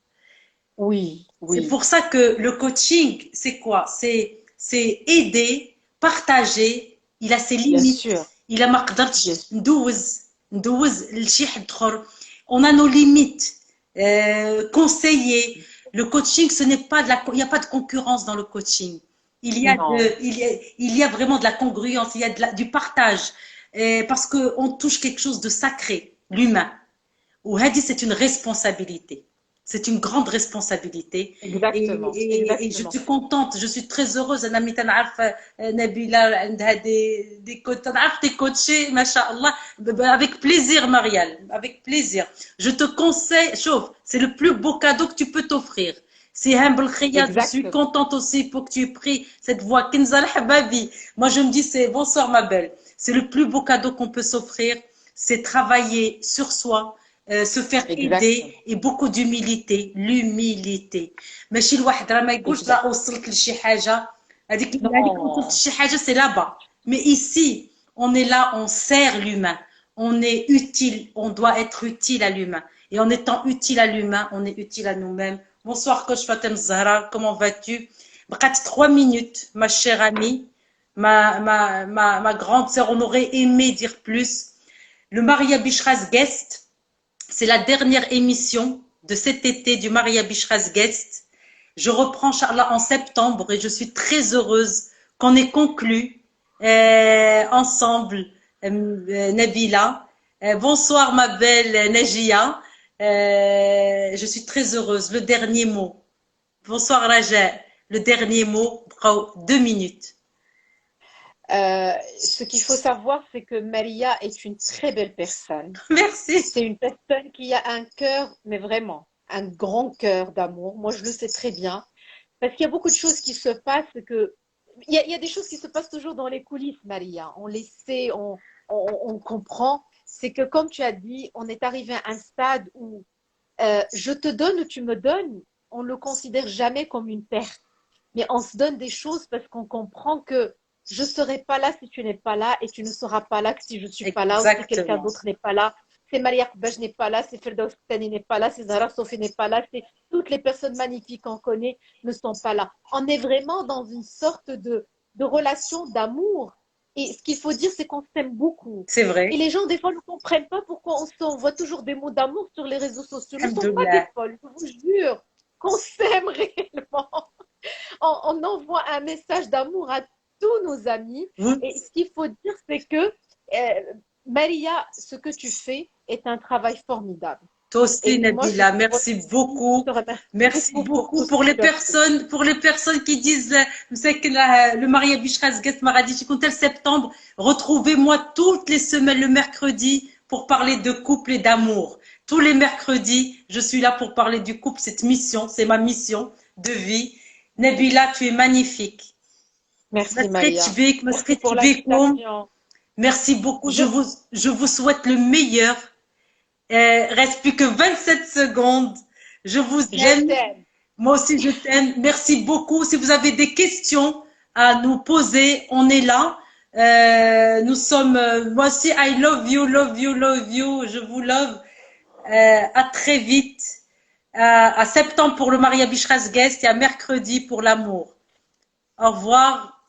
Oui, oui. C'est pour ça que le coaching, c'est quoi? C'est aider, partager. Il a ses limites. Il a ما قدرتش ندوز لشي حد اخر. On a nos limites. Conseiller. Le coaching, ce n'est pas il n'y a pas de concurrence dans le coaching. Il y a vraiment de la congruence, il y a du partage. Parce qu'on touche quelque chose de sacré, l'humain. Ou Hadi, c'est une responsabilité. C'est une grande responsabilité. Exactement. Et je suis contente, je suis très heureuse. Nabila, des coachés, masha'Allah, avec plaisir, Marielle, avec plaisir. Je te conseille, chauffe, c'est le plus beau cadeau que tu peux t'offrir. C'est humble khiyat, je suis contente aussi pour que tu aies pris cette voix. Kinzal Hababi. Moi, je me dis, c'est bonsoir, ma belle. C'est le plus beau cadeau qu'on peut s'offrir. C'est travailler sur soi. Se faire aider et beaucoup d'humilité, l'humilité. ماشي الواحد راه ما يقولش لا وصلت لشي حاجه هذيك وصلت لشي حاجه c'est là-bas. Mais ici, on est là, on sert l'humain. On est utile, on doit être utile à l'humain. Et en étant utile à l'humain, on est utile à nous-mêmes. Bonsoir coach Fatem Zahra, comment vas-tu? بقات 3 minutes, ma chère amie, ma grande sœur, on aurait aimé dire plus. Le Maria Bishras Guest, c'est la dernière émission de cet été du Maria Bishras Guest. Je reprends Inch'Allah en septembre et je suis très heureuse qu'on ait conclu ensemble Nabila. Bonsoir ma belle Najia. Je suis très heureuse. Le dernier mot. Bonsoir Raja. Le dernier mot, 2 minutes. Ce qu'il faut savoir, c'est que Maria est une très belle personne. Merci. C'est une personne qui a un cœur, mais vraiment, un grand cœur d'amour. Moi, je le sais très bien. Parce qu'il y a beaucoup de choses qui se passent il y a des choses qui se passent toujours dans les coulisses, Maria. On les sait, on comprend. C'est que, comme tu as dit, on est arrivé à un stade où je te donne ou tu me donnes, on ne le considère jamais comme une perte. Mais on se donne des choses parce qu'on comprend que je ne serai pas là si tu n'es pas là et tu ne seras pas là si je ne suis pas là ou si quelqu'un d'autre n'est pas là. C'est Maria Kbaj n'est pas là, c'est Firdaus Tani n'est pas là, c'est Zahra Sofi n'est pas là, c'est toutes les personnes magnifiques qu'on connaît ne sont pas là. On est vraiment dans une sorte de relation d'amour. Et ce qu'il faut dire, c'est qu'on s'aime beaucoup. C'est vrai. Et les gens, des fois, ne comprennent pas pourquoi on s'envoie toujours des mots d'amour sur les réseaux sociaux. Nous ne sommes pas des folles, je vous jure qu'on s'aime réellement. On envoie un message d'amour à tous nos amis. Et ce qu'il faut dire, c'est que Maria, ce que tu fais est un travail formidable. Toi aussi, Nabila, merci beaucoup. Merci beaucoup pour les personnes qui disent le Maria Bishras Guest Maradi tel septembre. Retrouvez-moi toutes les semaines le mercredi pour parler de couple et d'amour. Tous les mercredis, je suis là pour parler du couple. Cette mission, c'est ma mission de vie. Nabila, tu es magnifique. Merci Maria. Merci pour l'invitation. Merci beaucoup. Je vous souhaite le meilleur. Reste plus que 27 secondes. Je vous aime. Moi aussi, je t'aime. Merci beaucoup. Si vous avez des questions à nous poser, on est là. Nous sommes, moi aussi, I love you, love you, love you. Je vous love. À très vite. À septembre pour le Maria Bishras Guest et à mercredi pour l'amour. Au revoir.